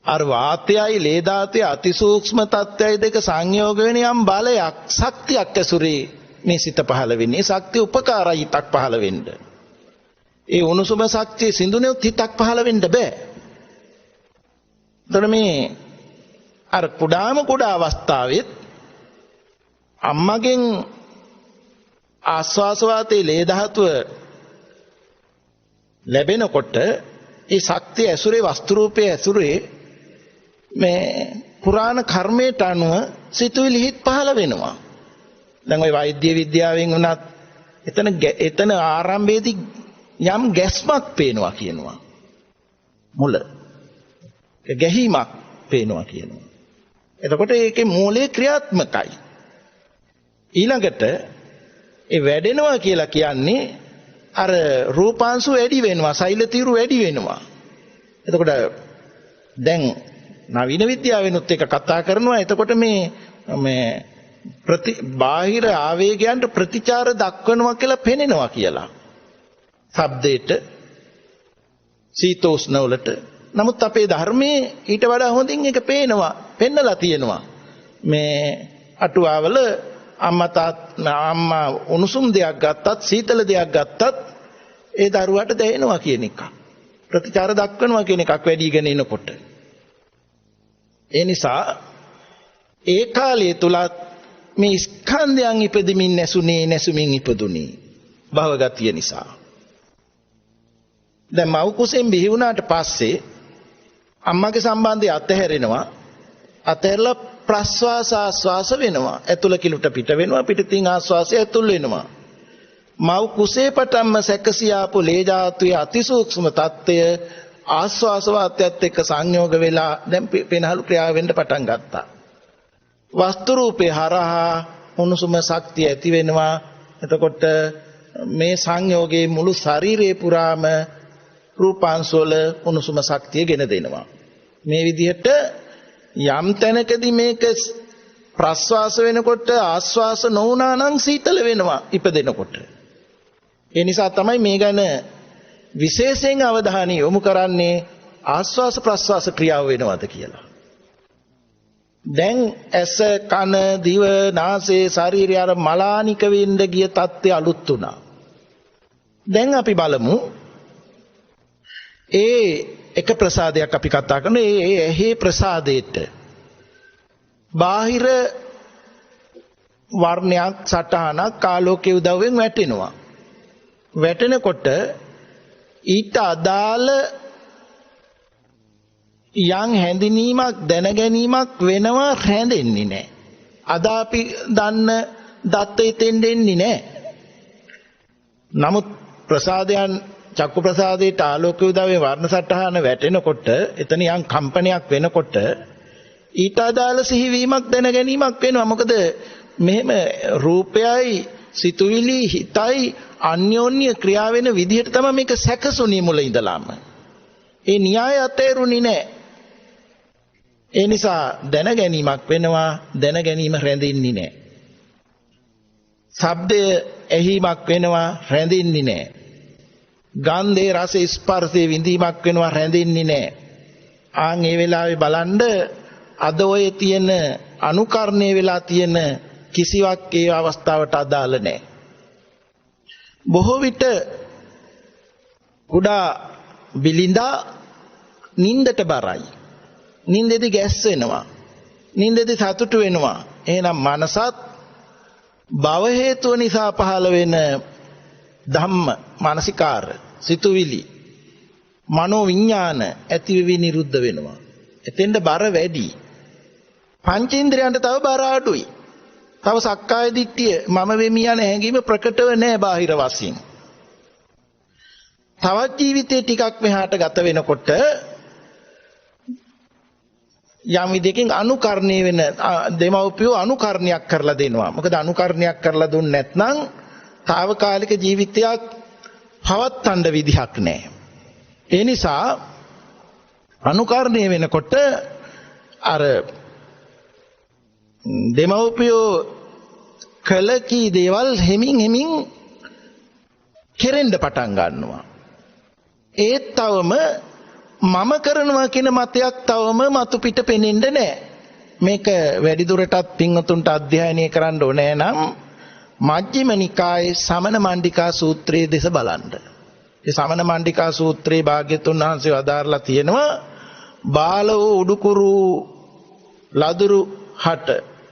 අර වාතයයි ලේ ධාතුවේ අතිසූක්ෂම තත්ත්වයයි දෙක සංයෝග වෙන යම් බලයක් ශක්තියක් ඇසුරේ මේ සිත පහළ වෙන්නේ. ශක්තිය උපකාරයි හිතක් පහළ වෙන්න. ඒ උණුසුම ශක්තිය සිඳුනොත් හිතක් පහළ වෙන්න බෑ. එතන මේ අර කුඩා අවස්ථාවෙත් අම්මගෙන් ආස්වාස වාතයේ ලේ ධාතුව ලැබෙනකොට ඒ ශක්තිය ඇසුරේ වස්තු රූපයේ ඇසුරේ මේ පුරාණ කර්මයට අනුව සිතුවිලි හිත් පහළ වෙනවා. දැන් ওই වෛද්‍ය විද්‍යාවෙන් උනත් එතන ආරම්භයේදී යම් ගැස්මක් පේනවා කියනවා. මුල ගැහිමක් පේනවා කියනවා. එතකොට ඒකේ මූලයේ ක්‍රියාත්මකයි. ඊළඟට ඒ වැඩෙනවා කියලා කියන්නේ අර රූපාංශු වැඩි වෙනවා, සෛල තීරු වැඩි වෙනවා. එතකොට දැන් නවීන විද්‍යාවෙනුත් එක කතා කරනවා. එතකොට මේ බාහිර ආවේගයන්ට ප්‍රතිචාර දක්වනවා කියලා පෙනෙනවා කියලා. ශබ්දයට, සීතෝෂ්ණ වලට. නමුත් අපේ ධර්මයේ ඊට වඩා හොඳින් ඒක පේනවා, පෙන්නලා තියෙනවා. මේ අටුවාවල අම්මා උණුසුම් දෙයක් ගත්තත් සීතල දෙයක් ගත්තත් ඒ දරුවාට දැනෙනවා කියන එක. ප්‍රතිචාර දක්වනවා කියන එකක් වැඩිගෙන එනකොට. ඒ නිසා ඒ කාලයේ තුල මේ ස්කන්ධයන් ඉපදෙමින් නැසුමින් ඉපදුනේ භවගතිය නිසා. දැන් මව් කුසෙන් බිහි වුණාට පස්සේ අම්මගේ සම්බන්ධය අතහැරෙනවා. අතහැරලා ප්‍රස්වාස ආස්වාස වෙනවා. ඇතුළ කිලුට පිට වෙනවා, පිටින් ආස්වාසය ඇතුල් වෙනවා. මව් කුසේ පටන්ම සැකසියාපු ලේ ධාතුවේ අතිසූක්ෂම తত্ত্বය ආස්වාස වාතයත් එක්ක සංයෝග වෙලා දැන් පෙනහළු ක්‍රියාව වෙන්න පටන් ගත්තා. වස්තු රූපේ හරහා උණුසුම ශක්තිය ඇති වෙනවා. එතකොට මේ සංයෝගයේ මුළු ශරීරේ පුරාම රූපාංශ වල උණුසුම ශක්තිය ගෙන දෙනවා. මේ විදිහට යම් තැනකදී මේක ප්‍රස්වාස වෙනකොට ආස්වාස නොවුනා නම් සීතල වෙනවා ඉපදෙනකොට. ඒ නිසා තමයි මේ ගැන විශේෂයෙන් අවධානය යොමු කරන්නේ ආස්වාස ප්‍රස්වාස ක්‍රියාව වෙනවද කියලා. දැන් ඇස කන දිව නාසය ශරීරය අර මලානික වෙන්න ගිය තත්ත්වය අලුත් වුණා. දැන් අපි බලමු ඒ එක ප්‍රසාදයක් අපි කතා කරන ඒ ප්‍රසාදයට බාහිර වර්ණයක් සටහනක් ආලෝකයේ උදව්වෙන් වැටෙනවා. වැටෙනකොට ඊට අදාළ යම් හැඳිනීමක් දැනගැනීමක් වෙනවා, හැඳෙන්නේ නැහැ. අද අපි දන්න දත්ත හිතෙන් දෙන්නේ නැහැ. නමුත් ප්‍රසාදයන් චක්කු ප්‍රසාදයට ආලෝකය උදව්වේ වර්ණ සටහන වැටෙනකොට එතන යම් කම්පනයක් වෙනකොට ඊට අදාළ සිහිවීමක් දැනගැනීමක් වෙනවා. මොකද මෙහෙම රූපයයි සිතුවිලි හිතයි අන්‍යෝන්‍ය ක්‍රියා වෙන විදිහට තමයි මේක සැකසුනේ මුල ඉඳලාම. ඒ න්‍යාය අතේරුණේ නැහැ. ඒ නිසා දැනගැනීමක් වෙනවා, දැනගැනීම රැඳෙන්නේ නැහැ. ශබ්දය ඇහිමක් වෙනවා, රැඳෙන්නේ නැහැ. ගන්ධේ රස ස්පර්ශේ විඳීමක් වෙනවා, රැඳෙන්නේ නැහැ. ආන් ඒ වෙලාවේ බලන්න අද ඔය තියෙන අනුකරණය වෙලා තියෙන කිසිවක් ඒ අවස්ථාවට අදාළ නැහැ. බොහෝ විට කුඩා බිලින්දා නින්දට බරයි. නින්දෙදි ගැස්සෙනවා. නින්දෙදි සතුටු වෙනවා. එහෙනම් මනසත් භව හේතුව නිසා පහළ වෙන ධම්ම මානසිකාර සිතුවිලි මනෝ විඥාන ඇති වෙවි නිරුද්ධ වෙනවා. එතෙන්ද බර වැඩි. පංචේන්ද්‍රයන්ට තව බර අඩුයි. තව සක්කාය දිට්ඨිය මම වෙමි යන හැඟීම ප්‍රකටව නැහැ බාහිර වශයෙන්. තවත් ජීවිතේ ටිකක් මෙහාට ගත වෙනකොට යම් විදිහකින් අනුකරණය වෙන දෙමව්පියෝ අනුකරණයක් කරලා දෙනවා. මොකද අනුකරණයක් කරලා දුන්නේ නැත්නම් తాවකාලික ජීවිතයක් පවත්වන්න විදිහක් නැහැ. ඒ නිසා අනුකරණය වෙනකොට අර දෙමව්පියෝ කළ කී දේවල් හෙමින් කෙරෙන්න පටන් ගන්නවා. ඒත් තවම මම කරනවා කියන මතයක් තවම මතු පිට පෙනෙන්න නැහැ. මේක වැඩිදුරටත් පින්වතුන්ට අධ්‍යයනය කරන්න ඕනේ නම් මජ්ක්‍ධිම නිකායේ සමන මණ්ඩිකා සූත්‍රයේ දෙස බලන්න. ඒ සමන මණ්ඩිකා සූත්‍රයේ භාග්‍යතුන් වහන්සේ වදාරලා තියෙනවා බාලව උඩුකුරු ලදරු හට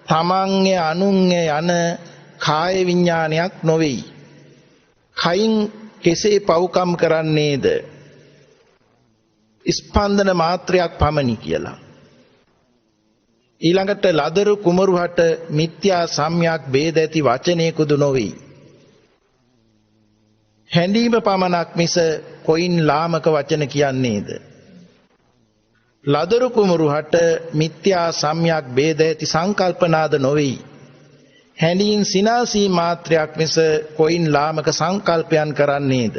තමන්ගේ අනුන්ගේ යන කාය විඥානයක් නොවේයි. කයින් කෙසේ පව්කම් කරන්නේද? ස්පන්දන මාත්‍රයක් පමණි කියලා. ඊළඟට ලදරු කුමරු හට මිත්‍යා සම්‍යක් ભેද ඇති වචනයකුදු නොවේයි. හැඬීම පමණක් මිස කොයින් ලාමක වචන කියන්නේද? ලදරු කුමරු හට මිත්‍යා සම්‍යක් ભેද ඇති සංකල්පනාද නොවේයි. හැඬීම් සිනාසී මාත්‍රයක් මිස කොයින් ලාමක සංකල්පයන් කරන්නේද?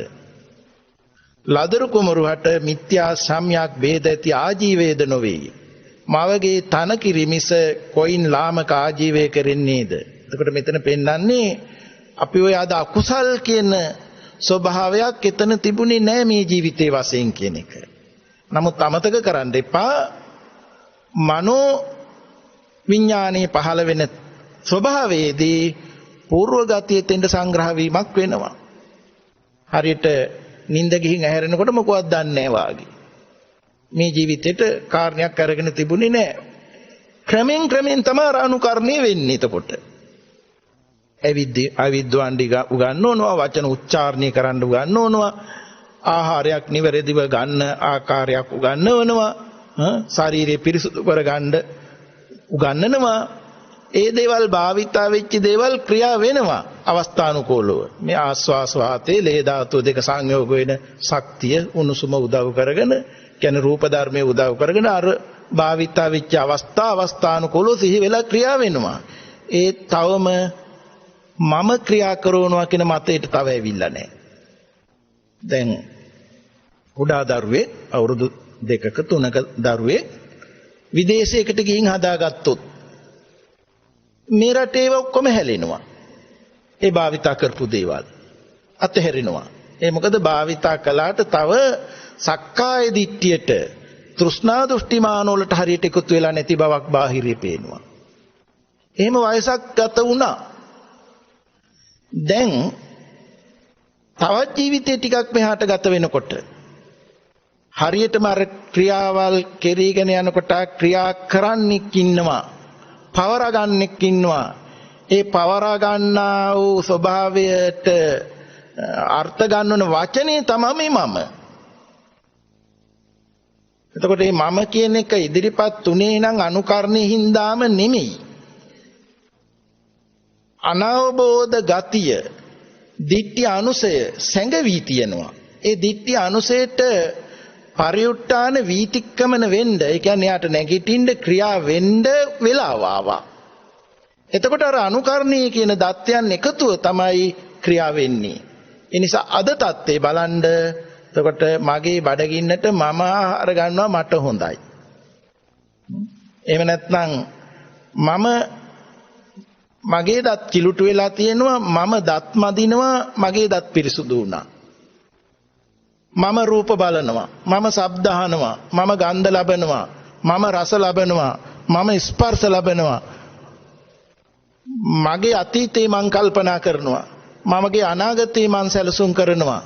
ලදරු කුමරු හට මිත්‍යා සම්‍යක් ભેද ඇති ආජීවයද නොවේයි. මවගේ තන කිරි මිස කොයින් ලාමක ආජීවය කරන්නේද? එතකොට මෙතන පෙන්වන්නේ අපි ඔය අද අකුසල් කියන ස්වභාවයක් එතන තිබුණේ නැහැ මේ ජීවිතේ වශයෙන් කියන එක. නමුත් අමතක කරන්න එපා මනෝ විඥානයේ පහළ වෙන ස්වභාවයේදී పూర్ව ගතිය තෙන්ද සංග්‍රහ වීමක් වෙනවා. හරියට නිින්ද ගිහින් ඇහැරෙනකොට මොකවත් දන්නේ නැහැ වාගේ. මේ ජීවිතේට කාරණයක් අරගෙන තිබුණේ නැහැ. ක්‍රමෙන් තමයි අනුකරණය වෙන්නේ. එතකොට අවිද්වාණ්ඩි උගන්වනවා, වචන උච්චාරණය කරන්න උගන්වනවා, ආහාරයක් නිවැරදිව ගන්න ආකාරයක් උගන්වනවා, ශරීරය පිරිසුදු කරගන්න උගන්වනවා. ඒ දේවල් භාවිතා වෙච්ච දේවල් ක්‍රියා වෙනවා අවස්ථානුකූලව. මේ ආස්වාස් වාතේ ලේ ධාතු දෙක සංයෝග වෙන ශක්තිය උණුසුම උදව් කරගෙන කියන්නේ රූප ධර්මයේ උදව් කරගෙන අර භාවිතා වෙච්ච අවස්ථානුකූලව සිහි වෙලා ක්‍රියා වෙනවා. ඒ තවම මම ක්‍රියා කරනවා කියන මතයට තව ඇවිල්ලා නැහැ. දැන් කුඩා දරුවෙක් අවුරුදු 2ක 3ක දරුවෙක් විදේශයකට ගිහින් හදාගත්තොත් මේ රටේ ඔක්කොම හැලෙනවා. ඒ භාවිතා කරපු දේවල් අතහැරෙනවා. ඒ මොකද භාවිතා කළාට තව සක්කාය දිට්ඨියට තෘෂ්ණා දෘෂ්ටිමාන වලට හරියට එකතු වෙලා නැති බවක් බාහිරේ පේනවා. එහෙම වයසක් ගත වුණා. දැන් තවත් ජීවිතේ ටිකක් මෙහාට ගත වෙනකොට හරියටම අර ක්‍රියාවල් කෙරීගෙන යනකොට ක්‍රියා කරන්නෙක් ඉන්නවා, පවරා ගන්නෙක් ඉන්නවා. ඒ පවරා ගන්නා වූ ස්වභාවයට අර්ථ ගන්නවන වචනේ තමයි මම. එතකොට මේ මම කියන එක ඉදිරිපත් උනේ නම් අනුකරණේ හින්දාම නෙමෙයි. අනවබෝධ ගතිය, දිට්ඨි අනුසය සැඟවි තියෙනවා. ඒ දිට්ඨි අනුසයට පරිඋත්තාන වීතික්කමන වෙන්න, ඒ කියන්නේ යාට නැගිටින්න ක්‍රියා වෙන්න වෙලාව ආවා. එතකොට අර අනුකරණීය කියන දත්තයන් එකතුව තමයි ක්‍රියා වෙන්නේ. ඒ නිසා අද තත්ත්වේ බලන්න. එතකොට මගේ බඩගින්නට මම ආහාර ගන්නවා මට හොඳයි. එහෙම නැත්නම් මගේ දත් කිලුට වෙලා තියෙනවා, මම දත් මදිනවා, මගේ දත් පිරිසුදු වුණා. මම රූප බලනවා, මම ශබ්ද අහනවා, මම ගන්ධ ලබනවා, මම රස ලබනවා, මම ස්පර්ශ ලබනවා. මගේ අතීතේ මං කල්පනා කරනවා, මමගේ අනාගතේ මං සැලසුම් කරනවා,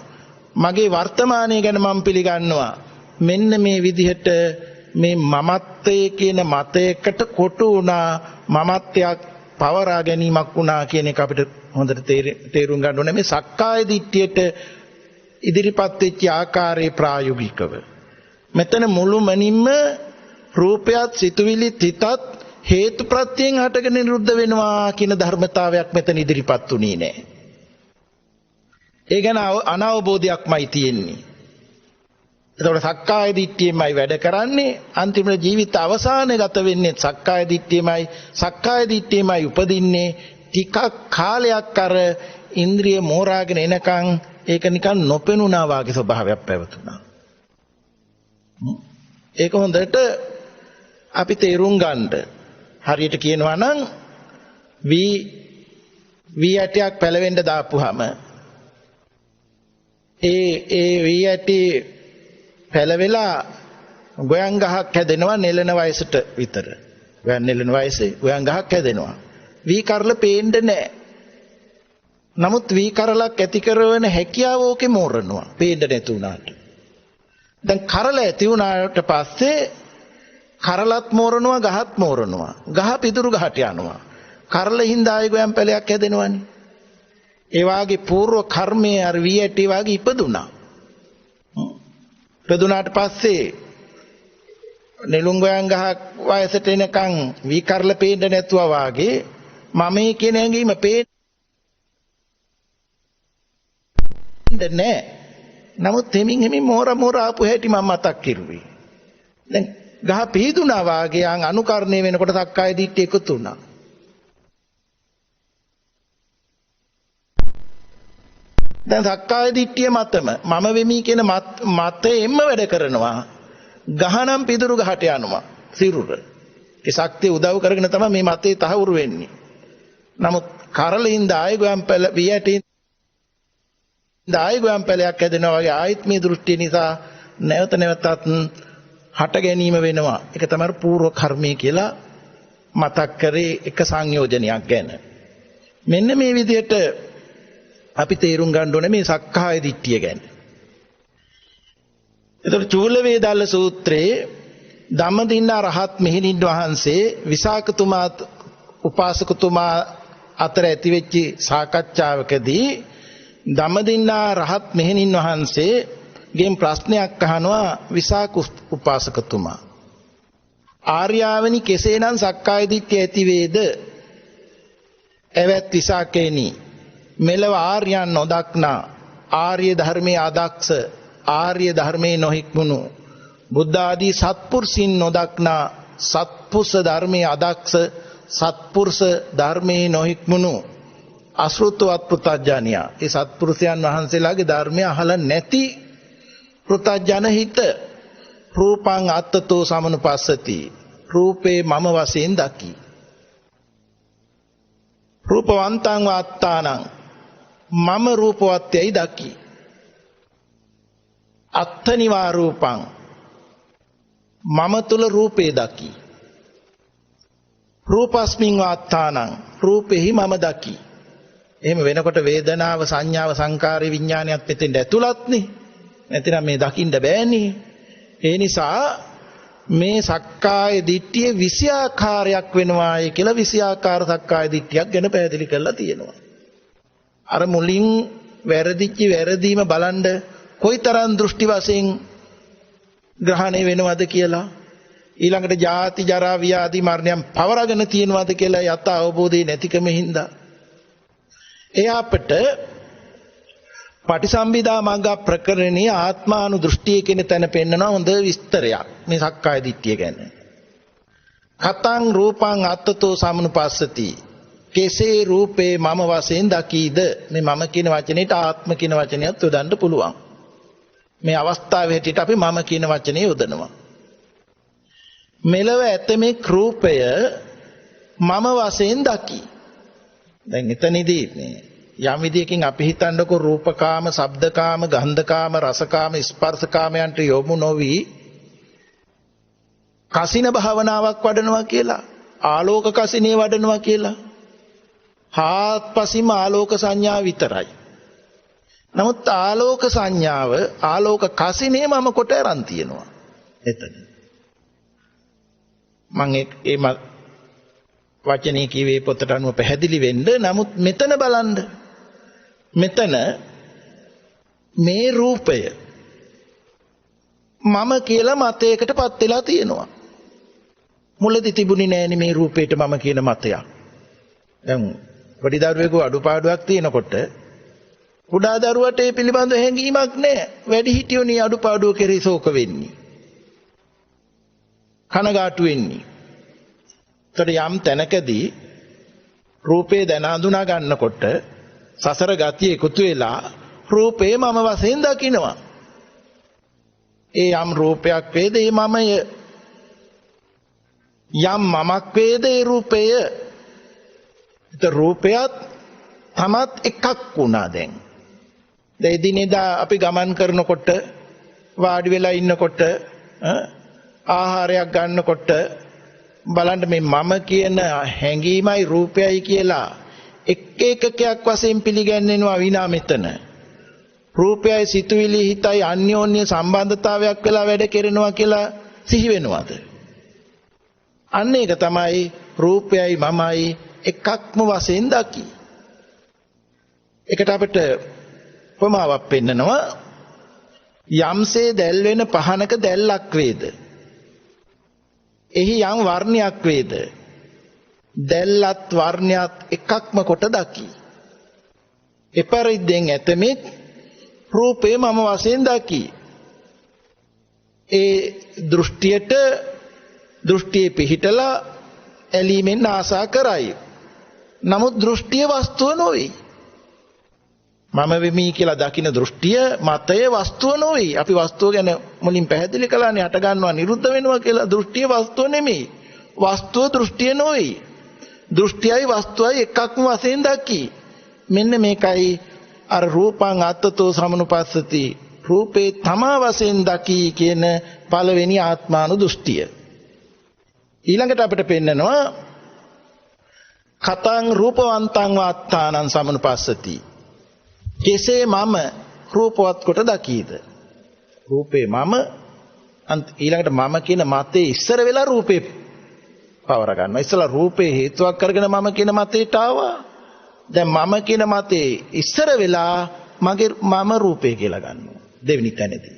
මගේ වර්තමානය ගැන මම පිළිගන්නවා. මෙන්න මේ විදිහට මේ මමත්වයේ කියන මතයකට කොටු වුණා, මමත්වයක් පවරා ගැනීමක් වුණා කියන එක අපිට හොඳට තේරුම් ගන්න ඕනේ. මේ සක්කාය දිට්ඨියට ඉදිරිපත් වෙච්ච ආකාරයේ ප්‍රායෝගිකව මෙතන මුළුමනින්ම රූපයත් සිතුවිලිත් හිතත් හේතු ප්‍රත්‍යයෙන් හටගෙන නිරුද්ධ වෙනවා කියන ධර්මතාවයක් මෙතන ඉදිරිපත් උනේ නැහැ. ඒ ගැන අනවබෝධයක්මයි තියෙන්නේ. එතකොට සක්කාය දිට්ඨියමයි වැඩ කරන්නේ. අන්තිම ජීවිත අවසානයේ ගත වෙන්නේ සක්කාය දිට්ඨියමයි. සක්කාය දිට්ඨියමයි උපදින්නේ. ටිකක් කාලයක් අර ඉන්ද්‍රිය මෝරාගෙන එනකන් ඒක නිකන් නොපෙනුණා වාගේ ස්වභාවයක් පැවතුණා. ඒක හොඳට අපි තේරුම් ගන්න. හරියට කියනවා නම් වී ඇටයක් පැලවෙන්න දාපුවාම ඒ වී ඇටි පැලවෙලා ගොයන් ගහක් හැදෙනවා නෙලන වයසට විතර. ගොයන් නෙලන වයසේ ගොයන් ගහක් හැදෙනවා. වී කරල පේන්න නැහැ. නමුත් වී කරලක් ඇති කරන හැකියාව ඕකේ මෝරනවා. පේන්න නැති වුණාට. දැන් කරල ඇති වුණාට පස්සේ කරලත් මෝරනවා ගහත් මෝරනවා. ගහ පිදුරු ගහට යනවා. කරලින්ද ආයෙ ගොයම් පැලයක් හැදෙනවනේ. ඒ වාගේ పూర్ව කර්මයේ අර වී ඇටි වාගේ ඉපදුනා. ඉපදුනාට පස්සේ නෙළුම් ගොයන් ගහක් වයසට එනකන් වී කරල පේන්න නැතුවා වාගේ මම කියන හැඟීම පේන්නේ නැහැ. නමුත් හිමින් මෝර ආපු හැටි මම මතක් කිරුවේ. දැන් ගහ පීදුනා වාගේ අනුකරණය වෙනකොට සක්කාය දිට්ඨිය එකතු වුණා. දැන් සක්කාය දිට්ඨිය මතම මම වෙමි කියන මතයෙන්ම වැඩ කරනවා. ගහනම් පිදුරු ගහට යනවා සිරුර. ඒ ශක්තිය උදව් කරගෙන තමයි මේ මතේ තහවුරු වෙන්නේ. නමුත් කරලින්ද ආයෙ ගොයම් පැල වියටින් ආයෙ ගොයම් පැලයක් හැදෙනවා වගේ ආයෙත් මේ දෘෂ්ටිය නිසා නැවත නැවතත් හට ගැනීම වෙනවා. ඒක තමයි పూర్ව කර්මය කියලා මතක් කරේ එක සංයෝජනයක් ගැන. මෙන්න මේ විදිහට අපි තේරුම් ගන්න ඕනේ මේ සක්කාය දිට්ඨිය ගැන. එතකොට චූල වේදාල සූත්‍රයේ ධම්මදින්නා රහත් මෙහෙණින් වහන්සේ විසාකතුමා උපාසකතුමා අතර ඇතිවෙච්ච සාකච්ඡාවකදී ධම්මදින්නා රහත් මෙහෙණින් වහන්සේගෙන් ප්‍රශ්නයක් අහනවා විසාක උපාසකතුමා. ආර්යාවනි කෙසේනම් සක්කාය දිට්ඨිය ඇති වේද? එවත් විසාකේනි මෙලව ආර්යයන් නොදක්නා ආර්ය ධර්මයේ අදක්ෂ ආර්ය ධර්මයේ නොහික්මුණු බුද්ධ ආදී සත්පුරුෂින් නොදක්නා සත්පුරුෂ ධර්මයේ අදක්ෂ සත්පුරුෂ ධර්මයේ නොහික්මුණු අසෘතවත් පෘථග්ජනයා. ඒ සත්පුරුෂයන් වහන්සේලාගේ ධර්මය අහලා නැති පෘථග්ජන හිත රූපං අත්තතෝ සමනුපස්සති රූපේ මම වශයෙන් දකි. රූපවන්තං වාත්තානං මම රූපවත්යයි දකි. අත්තනිවා රූපං මම තුල රූපේ දකි. රූපස්මින් වාත්තානං රූපෙහි මම දකි. එහෙම වෙනකොට වේදනාව සංඥාව සංකාරය විඥානයත් මෙතෙන්ට ඇතුළත්නේ. නැතිනම් මේ දකින්න බෑනේ. ඒ නිසා මේ සක්කාය දිට්ඨිය 20 ආකාරයක් වෙනවායි කියලා 20 ආකාර සක්කාය දිට්ඨියක් ගැන පැහැදිලි කරලා තියෙනවා. අර මුලින් වැරදිච්ච වැරදීම බලන්න කොයිතරම් දෘෂ්ටි වශයෙන් ග්‍රහණය වෙනවද කියලා, ඊළඟට ජාති ජරා ව්‍යාධි මරණයන් පවරගෙන තියෙනවද කියලා යත අවබෝධය නැතිකම හින්දා එයාපට පටිසම්භිදා මග්ග ප්‍රකරණී ආත්මානු දෘෂ්ටිය කියන තැන පෙන්නනවා හොඳ විස්තරයක් මේ සක්කාය දිට්ඨිය ගැන. කතං රූපං අත්තතෝ සමනුපස්සති කෙසේ රූපේ මම වශයෙන් දකීද? මේ මම කියන වචනේට ආත්ම කියන වචනයත් යොදන්න පුළුවන්. මේ අවස්ථාවේ හැටියට අපි මම කියන වචනේ යොදනවා. මෙලව ඇතමේ රූපය මම වශයෙන් දකි. දැන් එතනදී මේ යම් විදියකින් අපි හිතන්නකො රූපකාම, ශබ්දකාම, ගන්ධකාම, රසකාම, ස්පර්ශකාමයන්ට යොමු නොවි කසින භාවනාවක් වඩනවා කියලා, ආලෝක කසිනේ වඩනවා කියලා. හාත්පසින්ම ආලෝක සංඥා විතරයි. නමුත් ආලෝක සංඥාව ආලෝක කසිනේ මම කොට අරන් තියෙනවා. එතන මම ඒ වචනේ කියවේ පොතට අනුව පැහැදිලි වෙන්න. නමුත් මෙතන බලන්න, මෙතන මේ රූපය මම කියලා මතයකටපත් වෙලා තියෙනවා. මුලදී තිබුණේ නෑනේ මේ රූපේට මම කියන මතයක්. දැන් පොඩි දරුවෙකු අඩුපාඩුවක් තියෙනකොට කුඩා දරුවට ඒ පිළිබඳව හැඟීමක් නැහැ. වැඩිහිටියෝනේ අඩුපාඩුව කෙරෙහි ශෝක වෙන්නේ, කනගාටු වෙන්නේ. ඒතර යම් තැනකදී රූපේ දැන හඳුනා ගන්නකොට සසර ගතිය එකතු වෙලා රූපේ මම වශයෙන් දකිනවා. ඒ යම් රූපයක් වේද ඒ මමය, යම් මමක් වේද ඒ රූපය. ඒත රූපයත් තමත් එකක් වුණා. දැන් එදිනෙදා අපි ගමන් කරනකොට, වාඩි වෙලා ඉන්නකොට, ආහාරයක් ගන්නකොට බලන්න මේ මම කියන හැඟීමයි රූපයයි කියලා එක් ඒකකයක් වශයෙන් පිළිගන්නවා විනා මෙතන. රූපයයි සිතුවිලි හිතයි අන්‍යෝන්‍ය සම්බන්ධතාවයක් වෙලා වැඩ කරනවා කියලා සිහි වෙනවද? අන්න ඒක තමයි රූපයයි මමයි එකක්ම වශයෙන් දකි. ඒකට අපිට උපමාවක් පෙන්නනවා. යම්සේ දැල් වෙන පහනක දැල්ලක් වේද, එහි යම් වර්ණයක් වේද, දැල්ලත් වර්ණයත් එකක්ම කොට දකි. එපරිද්දෙන් ඇතමෙක් රූපේ මම වශයෙන් දකි. ඒ දෘෂ්ටියේ පිහිටලා ඇලීමෙන් ආසා කරයි. නමුත් දෘෂ්ටිය වස්තුව නොවේ. මම වෙමි කියලා දකින දෘෂ්ටිය මතය වස්තුව නොවේ. අපි වස්තුව ගැන මුලින් පැහැදිලි කළානේ. හට ගන්නවා නිරුද්ධ වෙනවා කියලා. දෘෂ්ටිය වස්තුව නෙමෙයි. වස්තුව දෘෂ්ටිය නොවේ. දෘෂ්ටියයි වස්තුවයි එකක්ම වශයෙන් දකි. මෙන්න මේකයි අර රූපං අත්තතෝ සමනුපස්සති, රූපේ තමා වශයෙන් දකි කියන පළවෙනි ආත්මානු දෘෂ්ටිය. ඊළඟට අපිට පෙන්නනවා කතං රූපවන්තං වාත්තානං සමනුපස්සති. කෙසේ මම රූපවත් කොට දකීද? රූපේ මම ඊළඟට මම කියන මතේ ඉස්සර වෙලා රූපේ පවර ගන්නවා. ඉස්සලා රූපේ හේතුවක් කරගෙන මම කියන මතේට ආවා. දැන් මම කියන මතේ ඉස්සර වෙලා මගේ මම රූපේ කියලා ගන්නවා දෙවෙනි තැනදී.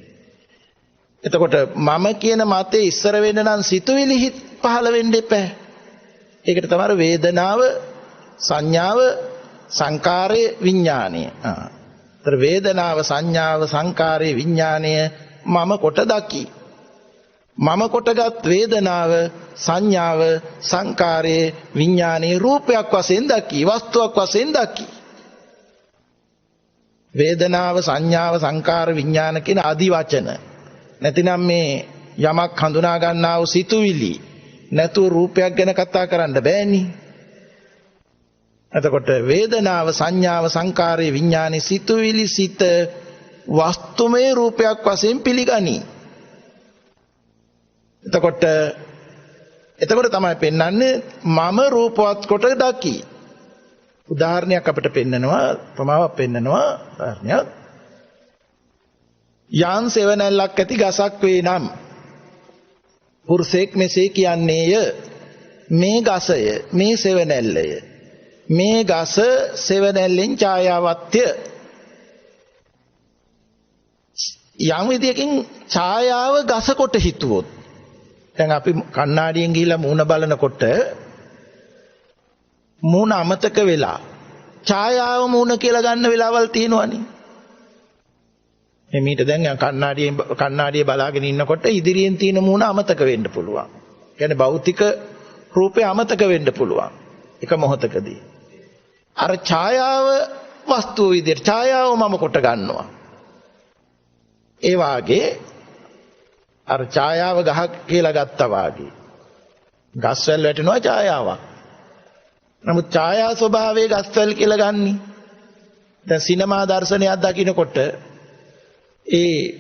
එතකොට මම කියන මතේ ඉස්සර වෙන්න නම් සිතුවිලි හිත් පහළ වෙන්න එපා. ඒකට තමයි වේදනාව, සංඥාව, සංකාරය, විඥානය. ඒතර වේදනාව, සංඥාව, සංකාරය, විඥානය මම කොට දකි. මම කොටගත් වේදනාව, සංඥාව, සංකාරය, විඥානය රූපයක් වශයෙන් දකි, වස්තුවක් වශයෙන් දකි. වේදනාව, සංඥාව, සංකාර, විඥාන කියන ආදි වචන. නැතිනම් මේ යමක් හඳුනා ගන්නා වූ සිතුවිලි නැතුව රූපයක් ගැන කතා කරන්න බෑනේ. එතකොට වේදනාව, සංඥාව, සංකාරය, විඥානි සිතුවිලි සිත වස්තුමේ රූපයක් වශයෙන් පිළිගනි. එතකොට තමයි පෙන්වන්නේ මම රූපවත් කොට දකි. උදාහරණයක් අපිට පෙන්නනවා, ප්‍රමාවක් පෙන්නනවා. උදාහරණයක් යන් සෙවණැල්ලක් ඇති ගසක් වේ නම් පුරුෂෙක් මෙසේ කියන්නේය, මේ ගසය, මේ සෙවණැල්ලය, මේ ගස සෙවණැල්ලෙන් ඡායාවත්ය. යම් විදියකින් ඡායාව ගස කොට හිතුවොත්, දැන් අපි කණ්ණාඩියෙන් ගිහිල්ලා මූණ බලනකොට මූණ අමතක වෙලා ඡායාව මූණ කියලා ගන්න වෙලාවල් තියෙනවනේ. එමෙිට දැන් කණ්ණාඩියේ බලාගෙන ඉන්නකොට ඉදිරියෙන් තියෙන මූණ අමතක වෙන්න පුළුවන්. කියන්නේ භෞතික රූපේ අමතක වෙන්න පුළුවන් එක මොහොතකදී. අර ඡායාව වස්තුව විදිහට ඡායාව මම කොට ගන්නවා. ඒ වාගේ අර ඡායාව ගහ කියලා ගත්තා වාගේ ගස්වැල් වැටෙනවා ඡායාවක්. නමුත් ඡායා ස්වභාවයේ ගස්වැල් කියලා ගන්නි. දැන් සිනමා දර්ශනයක් දකින්නකොට ඒ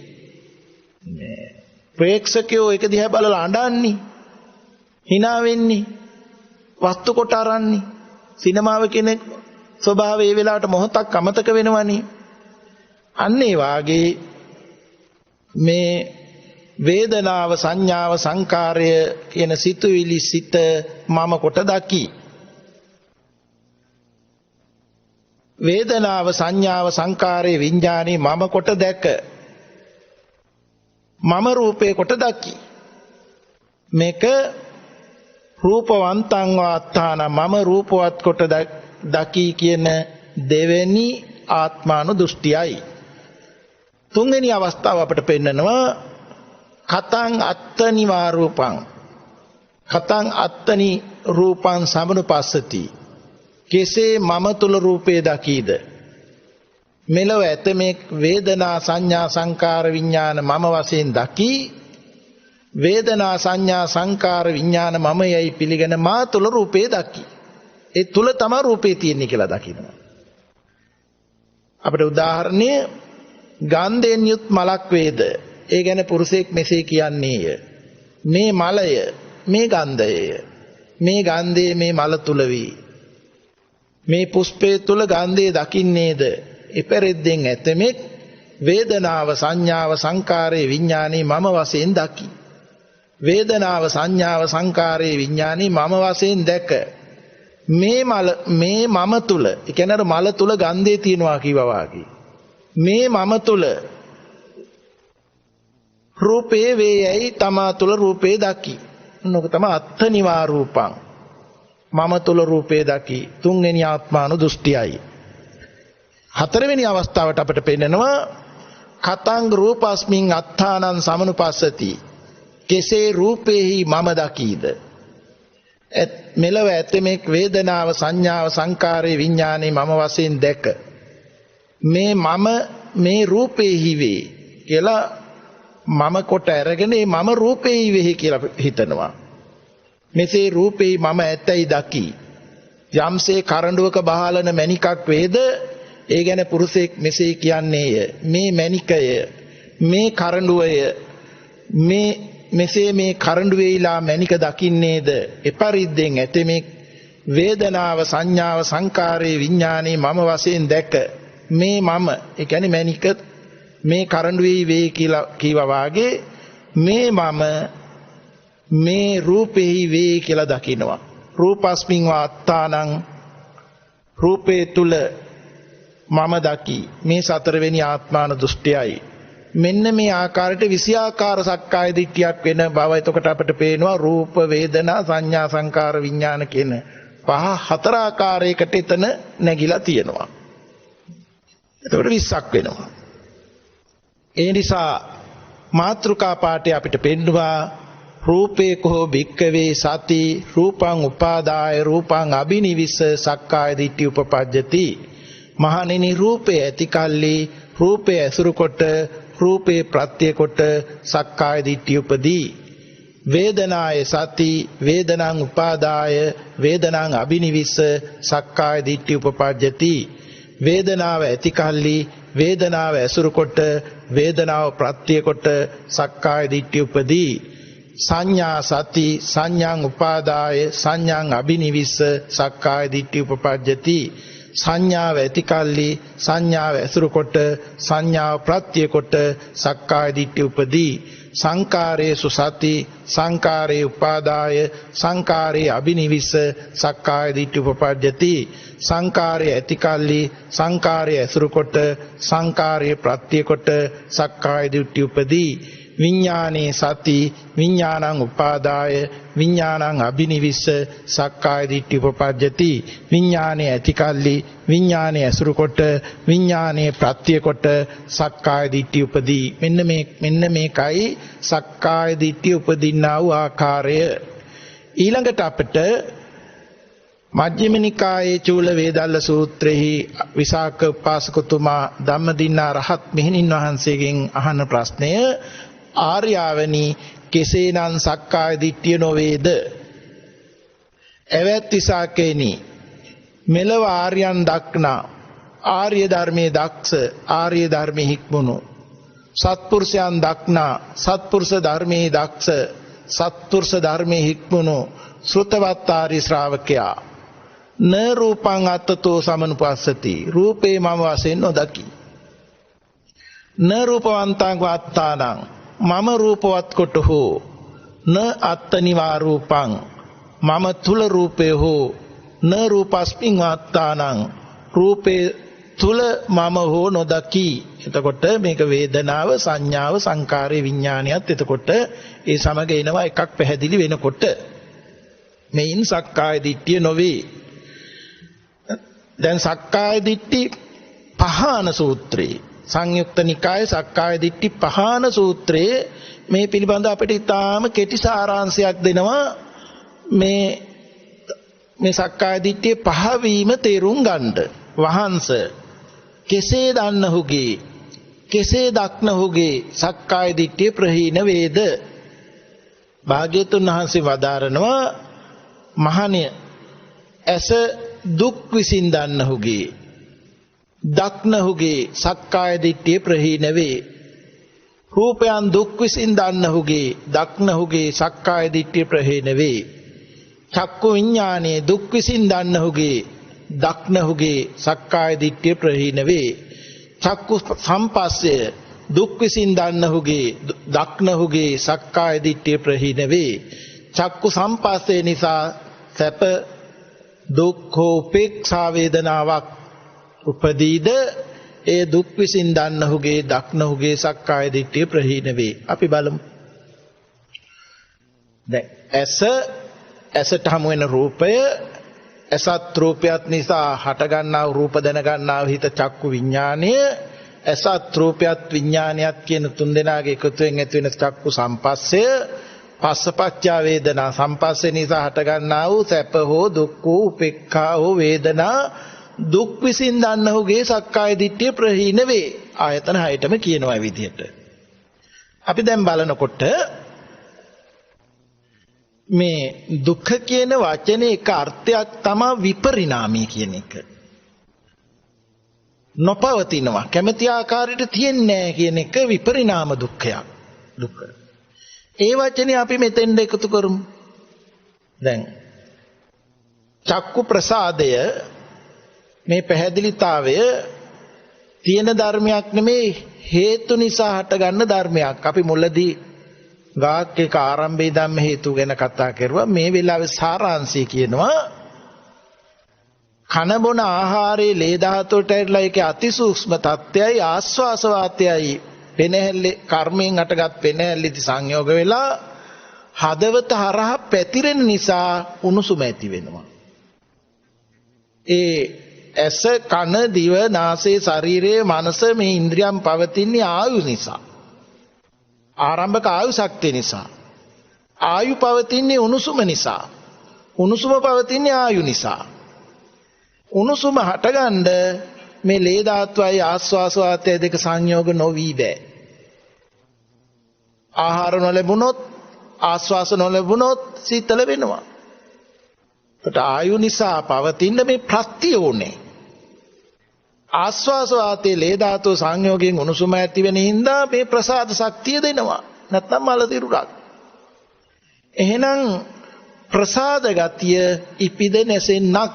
ප්‍රේක්ෂකයෝ එක දිහා බලලා අඬන්නේ, hina වෙන්නේ, වස්තු කොට අරන්නේ. සිනමාව කියන ස්වභාවය ඒ වෙලාවට මොහොතක් අමතක වෙනවනේ. අන්න ඒ වාගේ මේ වේදනාව, සංඥාව, සංකාරය කියන සිතුවිලි සිත මම කොට දකි. වේදනාව, සංඥාව, සංකාරය, විඥානි මම කොට දැක මම රූපේ කොට දකි. මේක රූපවන්තං වාත්තාන මම රූපවත් කොට දකි කියන දෙවෙනි ආත්මානු දෘෂ්ටියයි. තුන්වෙනි අවස්ථාව අපිට පෙන්නනවා කතං අත්තනි වා රූපං. කතං අත්තනි රූපං සමනුපස්සති. කෙසේ මම තුල රූපේ දකීද? මෙලොව ඇතමෙක් වේදනා, සංඥා, සංකාර, විඥාන මම වශයෙන් දකි. වේදනා, සංඥා, සංකාර, විඥාන මම යයි පිළිගෙන මා තුල රූපේ දකි. ඒ තුල තමයි රූපේ තියෙන්නේ කියලා දකිනවා. අපිට උදාහරණය ගන්ධයෙන් යුත් මලක් වේද? ඒ ගැන පුරුෂයෙක් මෙසේ කියන්නේය, මේ මලය, මේ ගන්ධය, මේ ගන්ධයේ මේ මල තුල වේ. මේ පුෂ්පය තුල ගන්ධය දකින්නේද එපෙරෙද්දෙන් ඇතමෙක් වේදනාව සංඥාව සංකාරේ විඥානේ මම වශයෙන් දකි. වේදනාව සංඥාව සංකාරේ විඥානේ මම වශයෙන් දැක මේ මම තුල ඒ කියන්නේ මල තුල ගන්ධය තියෙනවා කිව්වා වාගේ මේ මම තුල රූපේ වේයයි තමා තුල රූපේ දකි. මොනක තමයි අත්ථනිවා රූපං මම තුල රූපේ දකි. තුන්වෙනි ආත්මානු දෘෂ්ටියයි. හතරවෙනි අවස්ථාවට අපිට පෙන්නනවා කතං රූපස්මින් අත්ථානං සමනුපස්සති. කෙසේ රූපේහි මම දකීද? මෙලව ඇතමෙක් වේදනාව සංඥාව සංකාරේ විඥානේ මම වශයෙන් දැක මේ මම මේ රූපේහි වේ කියලා මම කොට අරගෙන මම රූපේහි වෙහි කියලා හිතනවා. මෙසේ රූපේහි මම ඇතයි දකි. යම්සේ කරඬුවක බහලන මණිකක් වේද ඒ ගැන පුරුෂයෙක් මෙසේ කියන්නේය. මේ මණිකය මේ කරඬුවය මේ මෙසේ මේ කරඬුවේලා මණික දකින්නේද එපරිද්දෙන් ඇතෙමෙක් වේදනාව සංඥාව සංකාරේ විඥානේ මම වශයෙන් දැක මේ මම ඒ කියන්නේ මණික මේ කරඬුවේ වේ කියලා කීවා වාගේ මේ මම මේ රූපෙහි වේ කියලා දකිනවා. රූපස්මින් වාත්තානං රූපේ තුල මම දකි. මේ සතරවෙනි ආත්මාන දෘෂ්ටියයි. මෙන්න මේ ආකාරයට 20 ආකාර සක්කාය දිට්ඨියක් වෙන බව එතකොට අපිට පේනවා රූප වේදනා සංඥා සංකාර විඥාන කියන පහ හතර ආකාරයකට එතන නැగిලා තියෙනවා. එතකොට 20ක් වෙනවා. ඒ නිසා මාත්‍රිකා පාඨය අපිට පෙන්නවා රූපේ කෝ භික්කවේ සති රූපං උපාදාය රූපං අබිනිවිස්ස සක්කාය දිට්ඨි උපපජ්ජති. මහණෙනි රූපේ ඇති කල්ලි රූපේ ඇසුරු කොට රූපේ ප්‍රත්‍ය කොට සක්කාය දිට්ඨිය උපදී. වේදනාය සති වේදනං උපාදාය වේදනං අබිනිවිස්ස සක්කාය දිට්ඨිය උපපජ්ජති. වේදනාව ඇති කල්ලි වේදනාව ඇසුරු කොට වේදනාව ප්‍රත්‍ය කොට සක්කාය දිට්ඨිය උපදී. සංඥා සති සංඥාං උපාදාය සංඥාං අබිනිවිස්ස සක්කාය දිට්ඨිය උපපජ්ජති. සංඥාව ඇති කල්ලි සංඥාව ඇසුරු කොට සංඥාව ප්‍රත්‍ය කොට සක්කාය දිට්ඨිය උපදී. සංකාරේසු සති සංකාරේ උපාදාය සංකාරේ අබිනිවිස්ස සක්කාය දිට්ඨිය උපපජ්ජති. සංකාරේ ඇති කල්ලි සංකාරේ ඇසුරු කොට සංකාරේ ප්‍රත්‍ය කොට සක්කාය දිට්ඨිය උපදී. විඥානේ සති විඥානං උපාදාය විඥානං අබිනිවිස්ස සක්කාය දිට්ඨිය උපපජ්ජති. විඥානේ ඇති කල්ලි විඥානේ ඇසුරු කොට විඥානේ ප්‍රත්‍ය කොට සක්කාය දිට්ඨිය උපදී. මෙන්න මේකයි සක්කාය දිට්ඨිය උපදින්නා වූ ආකාරය. ඊළඟට අපිට මජ්ක්‍ධිම නිකායේ චූල වේදල්ල සූත්‍රෙහි විසාක උපාසකතුමා ධම්මදින්නා රහත් මෙහෙණින් වහන්සේගෙන් අහන ප්‍රශ්නය ආර්යාවනි කෙසේනම් සක්කාය දිට්ඨිය නොවේද? එවත් විසාකේනි මෙලව ආර්යයන් දක්නා ආර්ය ධර්මයේ දක්ෂ ආර්ය ධර්මයේ හික්මුණු සත්පුරුෂයන් දක්නා සත්පුරුෂ ධර්මයේ දක්ෂ සත්පුරුෂ ධර්මයේ හික්මුණු ශ්‍රුතවත් ආර්ය ශ්‍රාවකයා න රූපං අත්තතෝ සමනුපස්සති රූපේ මම වශයෙන් නොදකි. න රූපවන්තං වාත්තානං මම රූපවත් කොට හෝ න අත්තනිවා රූපං මම තුල රූපේ හෝ න රූපස්මින් වාත්තානං රූපේ තුල මම හෝ නොදකි. එතකොට මේක වේදනාව සංඥාව සංකාරේ විඥානියත් එතකොට ඒ සමග එනවා එකක් පැහැදිලි වෙනකොට මේන් සක්කාය දිට්ඨිය නොවේ. දැන් සක්කාය දිට්ඨි පහාන සූත්‍රයේ සංයුක්ත නිකායේ සක්කාය දිට්ඨි පහාන සූත්‍රයේ මේ පිළිබඳ අපිට ඊටාම කෙටි සාරාංශයක් දෙනවා. මේ සක්කාය දිට්ඨිය පහවීම තේරුම් ගන්න. වහන්ස කෙසේ දන්නහුගේ කෙසේ දක්නහුගේ සක්කාය දිට්ඨිය ප්‍රහීන වේද? භාග්‍යතුන් වහන්සේ වදාරනවා මහණිය ඇස දුක් විසින් දන්නහුගේ දක්නහුගේ සක්කාය දිට්ඨිය ප්‍රහීන වේ. රූපයන් දුක් විසින් දන්නහුගේ දක්නහුගේ සක්කාය දිට්ඨිය ප්‍රහීන වේ. චක්කු විඥානේ දුක් විසින් දන්නහුගේ දක්නහුගේ සක්කාය දිට්ඨිය ප්‍රහීන වේ. චක්කු සම්පස්සය දුක් විසින් දන්නහුගේ දක්නහුගේ සක්කාය දිට්ඨිය ප්‍රහීන වේ. චක්කු සම්පස්සේ නිසා සැප දුක් හෝ උපේක්ෂා වේදනාවක් උපදීද ඒ දුක් විසින් දන්නහුගේ දක්නහුගේ සක්කාය දිට්ඨිය ප්‍රහීන වේ. අපි බලමු. දැන් ඇසට හමු වෙන රූපය ඇසත් රූපයත් නිසා හට ගන්නා රූප දැන ගන්නා හිත චක්කු විඥානය ඇසත් රූපයත් විඥානයත් කියන තුන් දෙනාගේ එකතුවෙන් ඇති වෙන චක්කු සම්පස්සය පස්සපච්චා වේදනා සම්පස්සේ නිසා හට ගන්නා වූ සැප හෝ දුක් හෝ උපේක්ඛා හෝ වේදනා දුක් විසින් දන්නහුගේ සක්කාය දිට්ඨිය ප්‍රහීන වේ. ආයතන හයටම කියනවා විදිහට. අපි දැන් බලනකොට මේ දුක්ඛ කියන වචනේ එක අර්ථයක් තමයි විපරිණාමී කියන එක. නොපවතිනවා කැමැති ආකාරයට තියෙන්නේ නැහැ කියන එක විපරිණාම දුක්ඛයක්. දුක්ඛ. ඒ වචනේ අපි මෙතෙන්ද එකතු කරමු. දැන් චක්කු ප්‍රසාදය මේ පැහැදිලිතාවය තියෙන ධර්මයක් නෙමේ හේතු නිසා හටගන්න ධර්මයක්. අපි මුලදී ගාක් එක ආරම්භයේ ධම්ම හේතු ගැන කතා කරුවා. මේ වෙලාවේ සාරාංශය කියනවා කන බොන ආහාරයේ ලේ ධාතුවට ඇරිලා ඒකේ අතිසූක්ෂම තත්ත්වයයි ආස්වාස වාතයයි පෙනහැල්ලේ කර්මයෙන් අටගත් පෙනහැල්ලේදී සංයෝග වෙලා හදවත හරහා පැතිරෙන නිසා උණුසුම ඇති වෙනවා. ඒ ඇස කන දිව නාසය ශරීරයේ මනස මේ ඉන්ද්‍රියන් පවතින්නේ ආයු නිසා. ආරම්භක ආයු ශක්තිය නිසා. ආයු පවතින්නේ උණුසුම නිසා. උණුසුම පවතින්නේ ආයු නිසා. උණුසුම හටගන්න මේ ලේ ධාතුවයි ආස්වාස වාතය දෙක සංයෝග නොවි බෑ. ආහාර නොලැබුණොත් ආස්වාස නොලැබුණොත් සීතල වෙනවා. ඒකට ආයු නිසා පවතින මේ ප්‍රත්‍ය ඕනේ. ආස්වාස වාතයේ ලේ ධාතුව සංයෝගයෙන් උණුසුම ඇති වෙන හින්දා මේ ප්‍රසාද ශක්තිය දෙනවා. නැත්නම් මල දිරුරක්. එහෙනම් ප්‍රසාද ගතිය ඉපිද නැසෙන්නක්.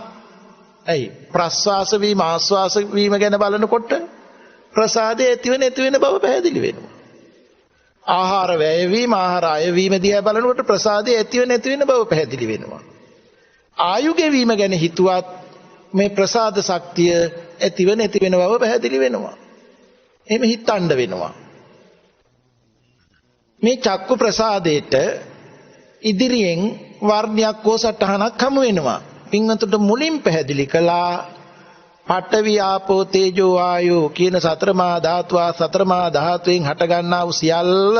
ඇයි ප්‍රස්වාස වීම ආස්වාස වීම ගැන බලනකොට ප්‍රසාදය ඇති වෙන නැති වෙන බව පැහැදිලි වෙනවා. ආහාර වැය වීම ආහාර අය වීම දිහා බලනකොට ප්‍රසාදය ඇති වෙන නැති වෙන බව පැහැදිලි වෙනවා. ආයු ගෙවීම ගැන හිතුවත් මේ ප්‍රසාද ශක්තිය ඇතිව නැති වෙන බව පැහැදිලි වෙනවා. එහෙම හිතන්න වෙනවා. මේ චක්කු ප්‍රසාදයට ඉදිරියෙන් වර්ණයක් හෝ සටහනක් හමු වෙනවා. පින්වතුන්ට මුලින් පැහැදිලි කළා පඨවි ආපෝ තේජෝ ආයෝ කියන සතර මා ධාතුවා සතර මා ධාතුවෙන් හට ගන්නා වූ සියල්ල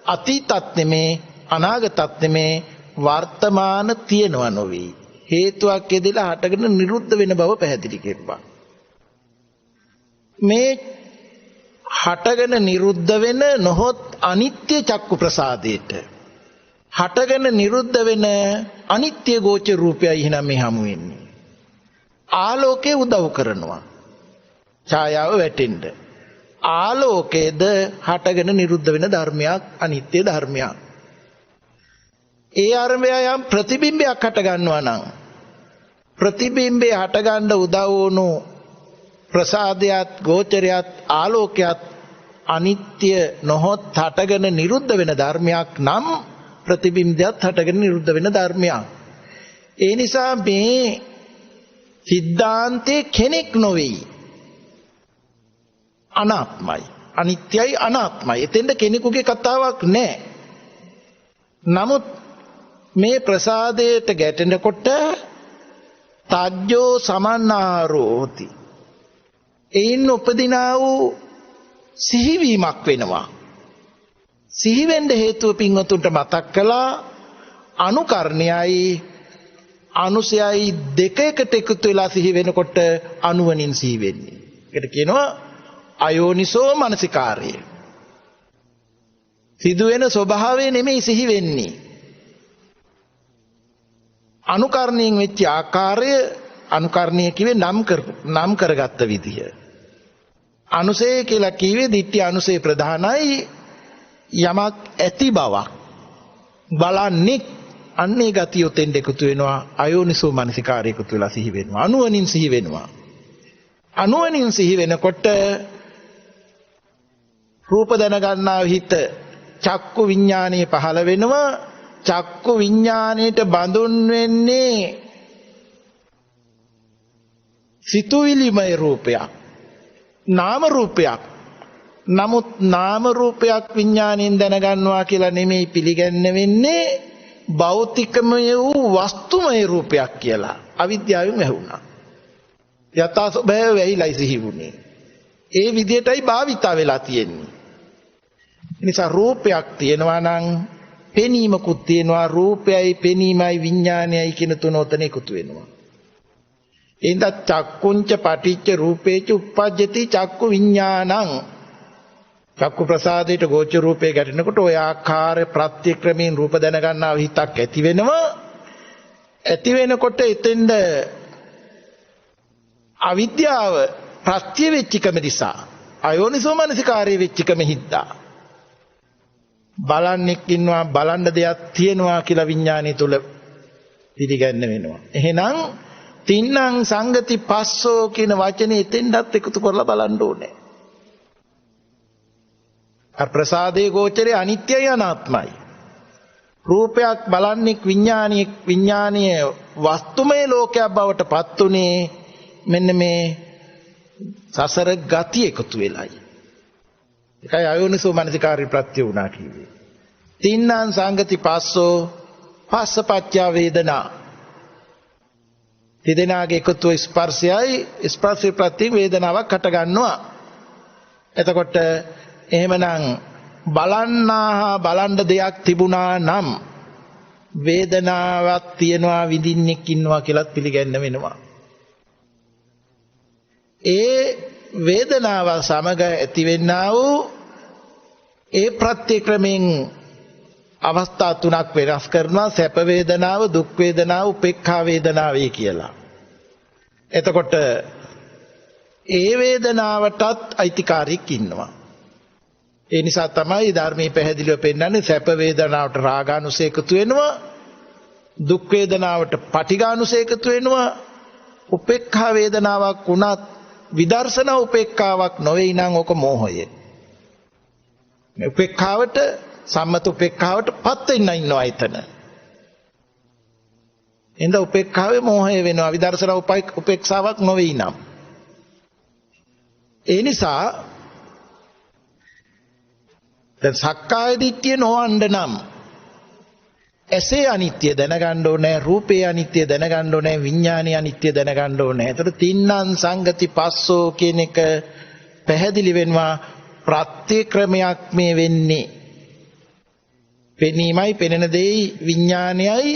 අතීතත් නෙමේ අනාගතත් නෙමේ වර්තමාන තියෙනව නොවේ. හේතුවක් එදෙලා හටගෙන නිරුද්ධ වෙන බව පැහැදිලි කෙරුවා. මේ හටගෙන නිරුද්ධ වෙන නොහොත් අනිත්‍ය චක්කු ප්‍රසාදයට හටගෙන නිරුද්ධ වෙන අනිත්‍ය ගෝචර රූපයයි එහෙනම් මේ හමු වෙන්නේ. ආලෝකේ උදව් කරනවා. ඡායාව වැටෙන්න. ආලෝකයේද හටගෙන නිරුද්ධ වෙන ධර්මයක් අනිත්‍ය ධර්මයක්. ඒ අරමය යම් ප්‍රතිබිම්බයක් හට ගන්නවා නම් ප්‍රතිබිම්බේ හට ගන්න උදව් වුණු ප්‍රසාදයක් ගෝචරයක් ආලෝකයක් අනිත්‍ය නොහොත් හටගෙන නිරුද්ධ වෙන ධර්මයක් නම් ප්‍රතිබිම්බයත් හටගෙන නිරුද්ධ වෙන ධර්මයක්. ඒ නිසා මේ සිද්ධාන්තේ කෙනෙක් නොවේයි. අනාත්මයි. අනිත්‍යයි අනාත්මයි. එතෙන්ද කෙනෙකුගේ කතාවක් නැහැ. නමුත් මේ ප්‍රසාදයට ගැටෙනකොට තජ්ජෝ සමන්නාරෝති. එයින් උපදිනා වූ සිහිවීමක් වෙනවා. සිහිවෙන්න හේතුව පින්වතුන්ට මතක් කළා අනුකරණයයි අනුසයයි දෙක එකට එකතු වෙලා සිහි වෙනකොට අනුවණින් සිහි වෙන්නේ. ඒකට කියනවා අයෝනිසෝ මනසිකාරය. සිදුවෙන ස්වභාවය නෙමෙයි සිහි වෙන්නේ. අනුකරණයෙන් වෙච්ච ආකාරය අනුකරණය කිව්වේ නම් කරගත්ත විදිය. අනුසය කියලා කිව්වේ දිට්ඨි අනුසය ප්‍රධානයි යමක් ඇති බවක් බලන්නේ අන්නේ ගතිය උතෙන් එකතු වෙනවා අයෝනිසෝ මනසිකාරය එකතු වෙලා සිහි වෙනවා අනුවණින් සිහි වෙනවා අනුවණින් සිහි වෙනකොට රූප දැන ගන්නා හිත චක්කු විඥානයේ පහළ වෙනවා චක්කු විඥාණයට බඳුන් වෙන්නේ සිතුවිලිමය රූපයක් නාම රූපයක් නමුත් නාම රූපයක් විඥාණයෙන් දැනගන්නවා කියලා නෙමෙයි පිළිගන්න වෙන්නේ භෞතිකමය වූ වස්තුමය රූපයක් කියලා අවිද්‍යාවෙන් ඇහුණා යථා ස්වභාවය වෙයිලයි සිහි වුණේ ඒ විදිහටයි භාවිතා වෙලා තියෙන්නේ නිසා රූපයක් තියෙනවා නම් පෙනීමකුත් තියෙනවා රූපයයි පෙනීමයි විඥානයයි කියන තුන උතන එකතු වෙනවා එඳ චක්කුංච පටිච්ච රූපේච උප්පජ්ජති චක්කු විඥානං චක්කු ප්‍රසාදයට ගෝචර රූපේ ගැටෙනකොට ඔය ආකාර ප්‍රත්‍යක්‍රමයෙන් රූප දැන ගන්නා හිතක් ඇති වෙනවා ඇති වෙනකොට එතෙන්ද අවිද්‍යාව ප්‍රත්‍ය වෙච්චකම නිසා අයෝනිසෝ මනසිකාරයේ වෙච්චකම හින්දා බලන්නෙක් ඉන්නවා බලන්න දෙයක් තියෙනවා කියලා විඥානය තුල පිළිගන්න වෙනවා එහෙනම් තින්නම් සංගති පස්සෝ කියන වචනේ එතෙන්වත් එකතු කරලා බලන්න ඕනේ ප්‍රසාදේ ගෝචරේ අනිත්‍යයි අනාත්මයි රූපයක් බලන්නෙක් විඥානීය වස්තුමය ලෝකයක් බවට පත් උනේ මෙන්න මේ සසර ගති එකතු වෙලයි ඒකයි අයෝනිසෝ මනසිකාරී ප්‍රත්‍ය වුණා කිව්වේ තින්නම් සංගති පස්සෝ පස්සපච්චය වේදනා තිදෙනාගේ එකතු ස්පර්ශයයි ස්පර්ශ ප්‍රත්‍ය වේදනාවක් හට ගන්නවා එතකොට එහෙමනම් බලන්නා බලන්න දෙයක් තිබුණා නම් වේදනාවක් තියනවා විඳින්නෙක් ඉන්නවා කියලා පිළිගන්න වෙනවා ඒ වේදනාව සමග ඇතිවෙනා වූ ඒ ප්‍රත්‍යක්‍රමෙන් අවස්ථා තුනක් වෙනස් කරනවා සැප වේදනාව දුක් වේදනාව උපේක්ඛා වේදනාවයි කියලා එතකොට ඒ වේදනාවටත් අයිතිකාරයෙක් ඉන්නවා ඒ නිසා තමයි ධර්මයේ පැහැදිලිව පෙන්නන්නේ සැප වේදනාවට රාගානුසය එකතු වෙනවා දුක් වේදනාවට පටිඝානුසය එකතු වෙනවා උපේක්ඛා වේදනාවක් වුණත් විදර්ශනා උපේක්ඛාවක් නොවේ නම් ඔක මෝහය මේ උපේක්ඛාවට සම්මත උපේක්ඛාවට පත් වෙන්න ඉන්නවා එතන එඳ උපේක්ඛාවේ මෝහය වෙනවා විදර්ශනා උපේක්ෂාවක් නොවේ නම් ඒ නිසා දැන් සක්කාය දිට්ඨිය නොවන්න නම් ඇසේ අනිත්‍ය දැනගන්න ඕනේ රූපේ අනිත්‍ය දැනගන්න ඕනේ විඥානයේ අනිත්‍ය දැනගන්න ඕනේ. ඒතර තින්නම් සංගති පස්සෝ කියන එක පැහැදිලි වෙනවා ප්‍රත්‍යක්‍රමයක් මේ වෙන්නේ. පෙනීමයි පෙනෙන දෙයි විඥානයයි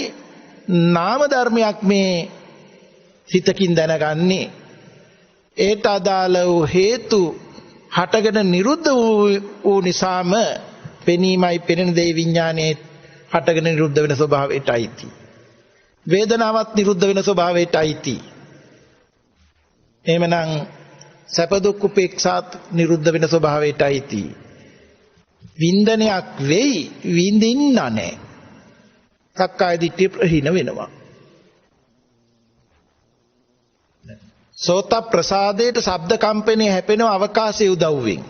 නාම ධර්මයක් මේ හිතකින් දැනගන්නේ. ඒට අදාළ වූ හේතු හටගෙන නිරුද්ධ වූ නිසාම පෙනීමයි පෙනෙන දෙයි විඥානයේ හටගෙන නිරුද්ධ වෙන ස්වභාවයටයි ති. වේදනාවත් නිරුද්ධ වෙන ස්වභාවයටයි ති. එහෙමනම් සැප දුක් උපේක්ෂාත් නිරුද්ධ වෙන ස්වභාවයටයි ති. වින්දනයක් වෙයි විඳින්න නැහැ. සක්කාය දිට්ඨිය ප්‍රහීන වෙනවා. සෝත ප්‍රසාදයට ශබ්ද කම්පණය හැපෙන අවකාශයේ උදව්වෙන්.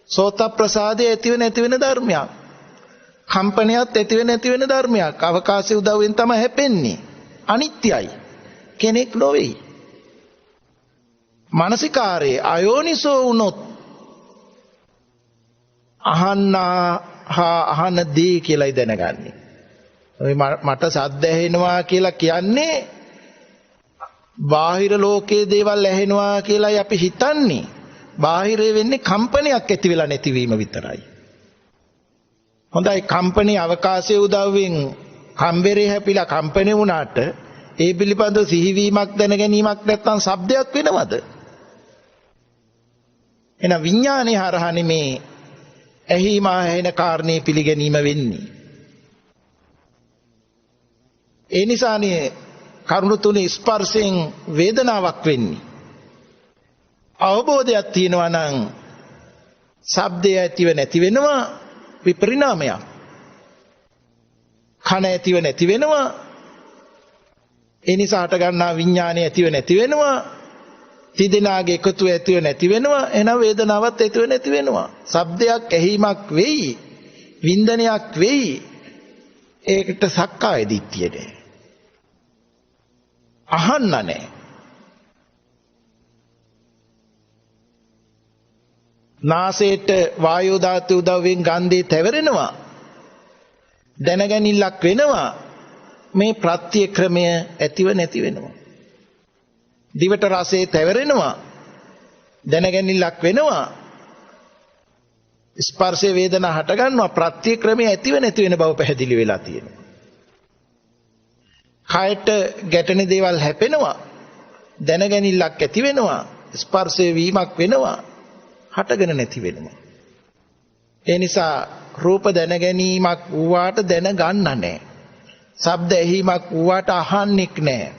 සෝත ප්‍රසාදයේ ඇතිව නැති වෙන ධර්මයක්. කම්පනයත් ඇතිව නැති වෙන ධර්මයක්. අවකාශයේ උදව්වෙන් තමයි හැපෙන්නේ. අනිත්‍යයි. කෙනෙක් නොවේයි. මානසිකාරයේ අයෝනිසෝ වුණොත් අහන දේ කියලායි දැනගන්නේ. මට සද්ද ඇහෙනවා කියලා කියන්නේ බාහිර ලෝකයේ දේවල් ඇහෙනවා කියලායි අපි හිතන්නේ. බාහිරේ වෙන්නේ කම්පනයක් ඇති වෙලා නැතිවීම විතරයි. හොඳයි කම්පනයේ අවකාශයේ උදව්වෙන් කම්බරේ හැපිලා කම්පණය වුණාට ඒ පිළිබඳව සිහිවීමක් දැන ගැනීමක් නැත්නම් ශබ්දයක් වෙනවද? එන විඥානේ හරහානේ මේ ඇහිම ඇහෙන කාරණේ පිළිගැනීම වෙන්නේ. ඒ නිසානේ කරුණු තුනේ ස්පර්ශයෙන් වේදනාවක් වෙන්නේ. අවබෝධයක් තියෙනවා නම් ශබ්දය ඇතිව නැති වෙනවා විපරිණාමයක්. කන ඇතිව නැති වෙනවා. ඒ නිසා හට ගන්නා විඥානය ඇතිව නැති වෙනවා. තිදෙනාගේ එකතු ඇතිව නැති වෙනවා. එහෙනම් වේදනාවත් ඇතිව නැති වෙනවා. ශබ්දයක් ඇහිමක් වෙයි. වින්දනයක් වෙයි. ඒකට සක්කාය දිට්ඨිය නෑ. අහන්න නෑ. නාසයට වායෝ ධාතු උදව්වෙන් ගන්ධේ තැවරෙනවා. දැනගැනිල්ලක් වෙනවා. මේ ප්‍රත්‍ය ක්‍රමය ඇතිව නැති වෙනවා. දිවට රසයේ තැවරෙනවා. දැනගැනිල්ලක් වෙනවා. ස්පර්ශ වේදනා හට ගන්නවා. ප්‍රත්‍ය ක්‍රමය ඇතිව නැති වෙන බව පැහැදිලි වෙලා තියෙනවා. කයට ගැටෙන දේවල් හැපෙනවා. දැනගැනිල්ලක් ඇති වෙනවා. ස්පර්ශ වීමක් වෙනවා. හටගෙන නැති වෙනවා. ඒ නිසා රූප දැනගැනීමක් වූාට දැනගන්න නැහැ. ශබ්ද ඇහිමක් වූාට අහන්නෙක් නැහැ.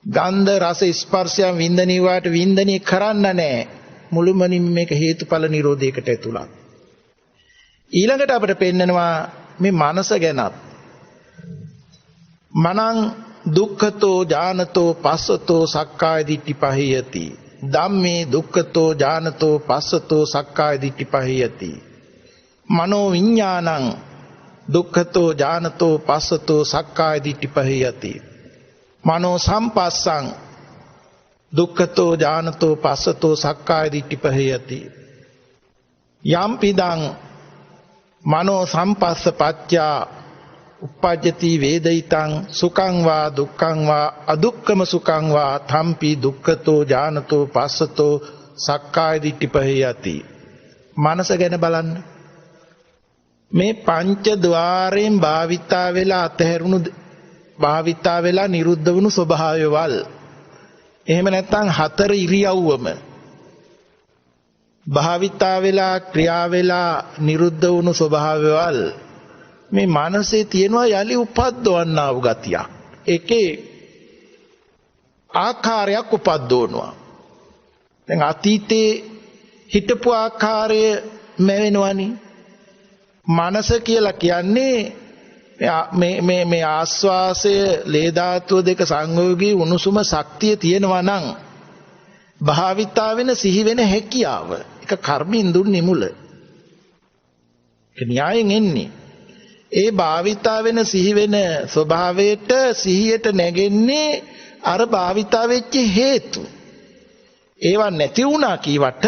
ගන්ධ රස ස්පර්ශයන් වින්දනී වාට වින්දනී කරන්න නැහැ. මුළුමනින් මේක හේතුඵල නිරෝධයකට ඇතුළත්. ඊළඟට අපිට පෙන්නනවා මේ මනස ගැනත්. මනං දුක්ඛතෝ ඥානතෝ පස්සතෝ සක්කාය දිට්ඨි පහියති. ධම්මේ දුක්ඛතෝ ඥානතෝ පස්සතෝ සක්කාය දිට්ඨි පහියති. මනෝ විඥානං දුක්ඛතෝ ඥානතෝ පස්සතෝ සක්කාය දිට්ඨි පහියති. මනෝ සම්පස්සං දුක්ඛතෝ ඥානතෝ පස්සතෝ සක්කාය දිට්ඨි පහියති. යම්පිදං මනෝ සම්පස්ස පච්චා uppajjati වේදිතං සුඛං වා දුක්ඛං වා අදුක්ඛම සුඛං වා තම්පි දුක්ඛතෝ ඥානතෝ පස්සතෝ සක්කාය දිට්ඨි පහියති. මනස ගැන බලන්න. මේ පංච ద్వාරයෙන් භාවිතා වෙලා අතහැරුණු භාවිතා වෙලා නිරුද්ධ වුණු ස්වභාවයවල්. එහෙම නැත්නම් හතර ඉරියව්වම භාවිතා වෙලා ක්‍රියා වෙලා නිරුද්ධ වුණු ස්වභාවයවල් මේ මනසේ තියෙනවා යලි උපද්දවන්නා වූ ගතියක්. ඒකේ ආකාරයක් උපද්දවනවා. දැන් අතීතේ හිටපු ආකාරය මැවෙනවනේ. මනස කියලා කියන්නේ මේ ආස්වාසය ලේ ධාතුව දෙක සංයෝගී උණුසුම ශක්තිය තියෙනවා නම් භාවිතා වෙන සිහි වෙන හැකියාව. ඒක කර්මින් දුන්නේ මුල. ඒ න්‍යායෙන් එන්නේ. ඒ භාවිතා වෙන සිහි වෙන ස්වභාවයට සිහියට නැගෙන්නේ අර භාවිතා වෙච්ච හේතු. ඒවා නැති වුණා කීවට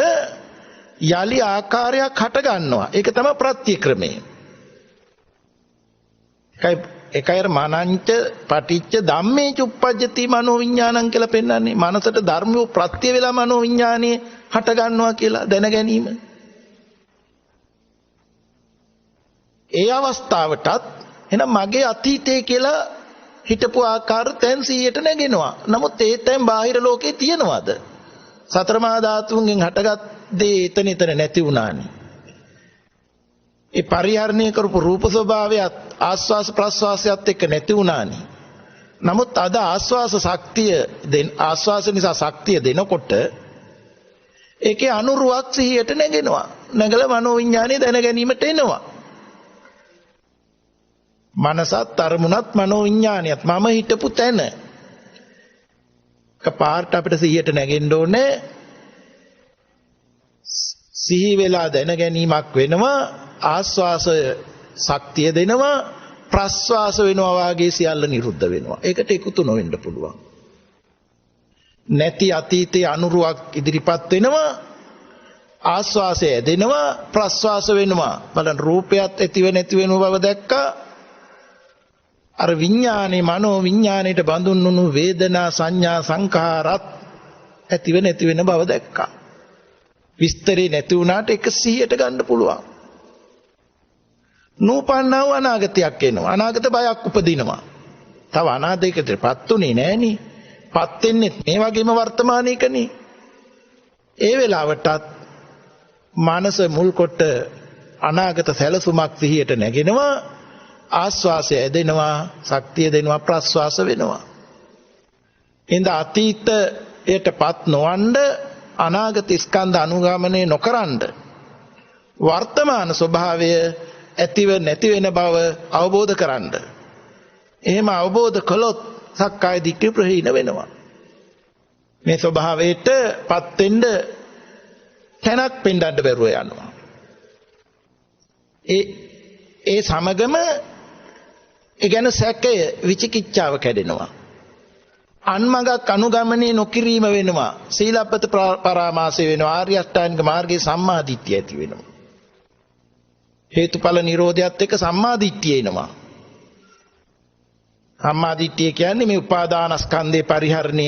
යලි ආකාරයක් හට ගන්නවා. ඒක තමයි ප්‍රත්‍යක්‍රමය. ඒකයි මනංච පටිච්ච ධම්මේ චුප්පජ්ජති මනෝ විඥානං කියලා පෙන්නන්නේ. මනසට ධර්මෝ ප්‍රත්‍ය වෙලා මනෝ විඥානේ හට ගන්නවා කියලා දැන ගැනීම. ඒ අවස්ථාවටත් එහෙනම් මගේ අතීතය කියලා හිටපු ආකාර තැන් 100ට නැගෙනවා. නමුත් ඒ තැන් බාහිර ලෝකේ තියනවාද? සතර මහා ධාතුන්ගෙන් හටගත් දේ එතන නැති වුණානේ. ඒ පරිහරණය කරපු රූප ස්වභාවයත් ආස්වාස ප්‍රස්වාසයත් එක්ක නැති වුණානේ. නමුත් අද ආස්වාස ශක්තිය ආස්වාස නිසා ශක්තිය දෙනකොට ඒකේ අනුරුවක් 100ට නැගෙනවා. නැගලා මනෝ විඥානේ දැන ගැනීමට එනවා. මනසත් අරමුණත් මනෝ විඥානියත් මම හිටපු තැන කපාරට අපිට 100ට නැගෙන්න ඕනේ. සිහි වෙලා දැන ගැනීමක් වෙනවා. ආස්වාසය ශක්තිය දෙනවා. ප්‍රස්වාස වෙනවා වාගේ සියල්ල නිරුද්ධ වෙනවා. ඒකට එකතු නොවෙන්න පුළුවන්. නැති අතීතයේ අනුරුවක් ඉදිරිපත් වෙනවා. ආස්වාසය දෙනවා. ප්‍රස්වාස වෙනවා. බලන්න රූපයත් ඇතිව නැති වෙන බව දැක්කා. අර විඥානේ මනෝ විඥාණයට බඳුන්නුණු වේදනා සංඥා සංඛාරත් ඇතිව නැති වෙන බව දැක්කා. විස්තරේ නැති වුණාට 100ට ගන්න පුළුවන්. නූපන්නව අනාගතයක් එනවා. අනාගත බයක් උපදිනවා. තව අනාගතයකටපත් උනේ නෑනේ. පත් වෙන්නේ මේ වගේම වර්තමානයේකනේ. ඒ වෙලාවටත් මනස මුල් කොට අනාගත සැලසුමක් 100ට නැගෙනවා. ආස්වාසය ඇදෙනවා, ශක්තිය දෙනවා, ප්‍රස්වාස වෙනවා. ඉඳ අතීතයටපත් නොවන්න අනාගත ස්කන්ධ අනුගමනය නොකරන්න වර්තමාන ස්වභාවය ඇතිව නැති වෙන බව අවබෝධ කරන්න. එහෙම අවබෝධ කළොත් සක්කාය දිට්ඨිය ප්‍රහීන වෙනවා. මේ ස්වභාවයට පත් වෙන්න තැනක් පෙන්වන්න බැරුව යනවා. ඒ සමගම ඒ ගැන සැකය විචිකිච්ඡාව කැඩෙනවා. අන්මගක් අනුගමනය නොකිරීම වෙනවා. සීලප්පත පරාමාසය වෙනවා. ආර්ය අෂ්ටාංගික මාර්ගයේ සම්මා දිට්ඨිය ඇති වෙනවා. හේතුඵල නිරෝධයත් එක්ක සම්මා දිට්ඨිය එනවා. සම්මා දිට්ඨිය කියන්නේ මේ උපාදානස්කන්ධේ පරිහරණය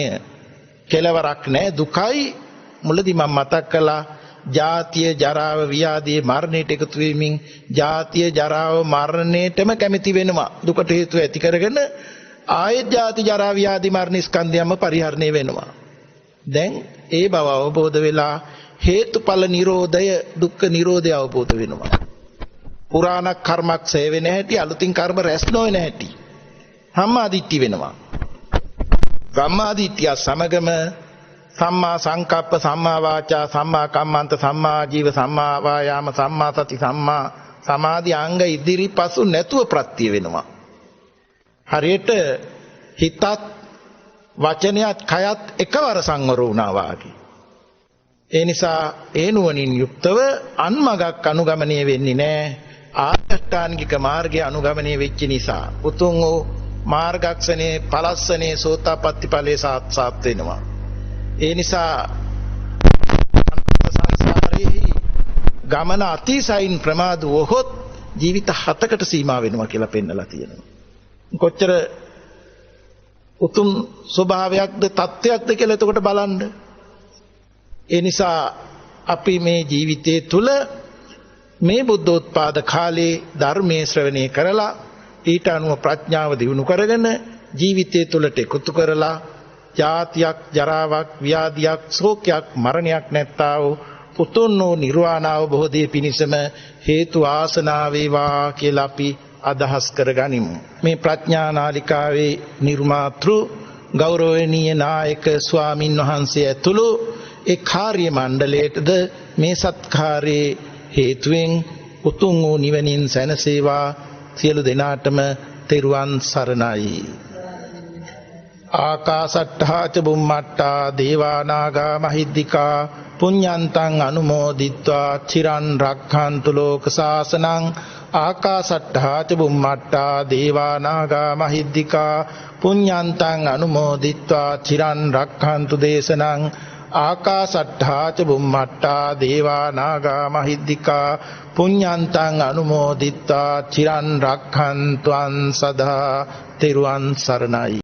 කෙලවරක් නැහැ, දුකයි. මුලදී මම මතක් කළා ජාතිය ජරාව ව්‍යාධිය මරණයට එකතු වෙමින් ජාතිය ජරාව මරණයටම කැමති වෙනවා. දුකට හේතු ඇති කරගෙන ආයත් ජාති ජරා ව්‍යාධි මරණ ස්කන්ධයම පරිහරණය වෙනවා. දැන් ඒ බව අවබෝධ වෙලා හේතුඵල නිරෝධය දුක්ඛ නිරෝධය අවබෝධ වෙනවා. පුරාණ කර්මක් සේ වෙන හැටි, අලුතින් කර්ම රැස් නොවන හැටි සම්මා දිට්ඨිය වෙනවා. සම්මා දිට්ඨිය සමගම සම්මා සංකප්ප, සම්මා වාචා, සම්මා කම්මන්ත, සම්මා ජීව, සම්මා වායාම, සම්මා සති, සම්මා සමාධි අංග ඉදිරිපසු නැතුව ප්‍රත්‍ය වෙනවා. හරියට හිතත් වචනයත් කයත් එකවර සංවර වුණා වාගේ. ඒ නිසා ඒ නුවණින් යුක්තව අන්මගක් අනුගමනය වෙන්නේ නැහැ. ආර්යෂ්ටාංගික මාර්ගය අනුගමනය වෙච්ච නිසා උතුම් වූ මාර්ගක්ෂණේ පලස්සනේ සෝතාපට්ටි ඵලයේ සාත් වෙනවා. ඒ නිසා සංසාරේ ගමන අතිශයින් ප්‍රමාද වොහොත් ජීවිත 7කට සීමා වෙනවා කියලා පෙන්නලා තියෙනවා. කොච්චර උතුම් ස්වභාවයක්ද තත්ත්වයක්ද කියලා එතකොට බලන්න. ඒ නිසා අපි මේ ජීවිතයේ තුල මේ බුද්ධෝත්පාද කාලේ ධර්මයේ ශ්‍රවණය කරලා ඊට අනුව ප්‍රඥාව දියුණු කරගෙන ජීවිතයේ තුලට එකතු කරලා ජාතියක් ජරාවක් ව්‍යාධියක් ශෝකයක් මරණයක් නැත්තා වූ උතුම් වූ නිර්වාණ අවබෝධයේ පිණිසම හේතු ආසනාව වේවා කියලා අපි අදහස් කරගනිමු. මේ ප්‍රඥා නාලිකාවේ නිර්මාතෘ ගෞරවනීය නායක ස්වාමින් වහන්සේ ඇතුළු ඒ කාර්ය මණ්ඩලයටද මේ සත්කාරයේ හේතුවෙන් උතුම් වූ නිවනින් සැනසේවා. සියලු දෙනාටම තෙරුවන් සරණයි. ආකාසට්ඨා ච බුම්මට්ඨා දේවා නාග මහිද්దికා පුඤ්ඤන්තං අනුමෝදිත්වා චිරන් රක්ඛන්තු ලෝක සාසනං. ආකාසට්ඨා ච බුම්මට්ඨා දේවා නාග මහිද්దికා පුඤ්ඤන්තං අනුමෝදිත්වා චිරන් රක්ඛන්තු දේශනං. ආකාසට්ඨා ච බුම්මට්ඨා දේවා නාග මහිද්దికා පුඤ්ඤන්තං අනුමෝදිත්වා චිරන් රක්ඛන්තුං සදා. තෙරුවන් සරණයි.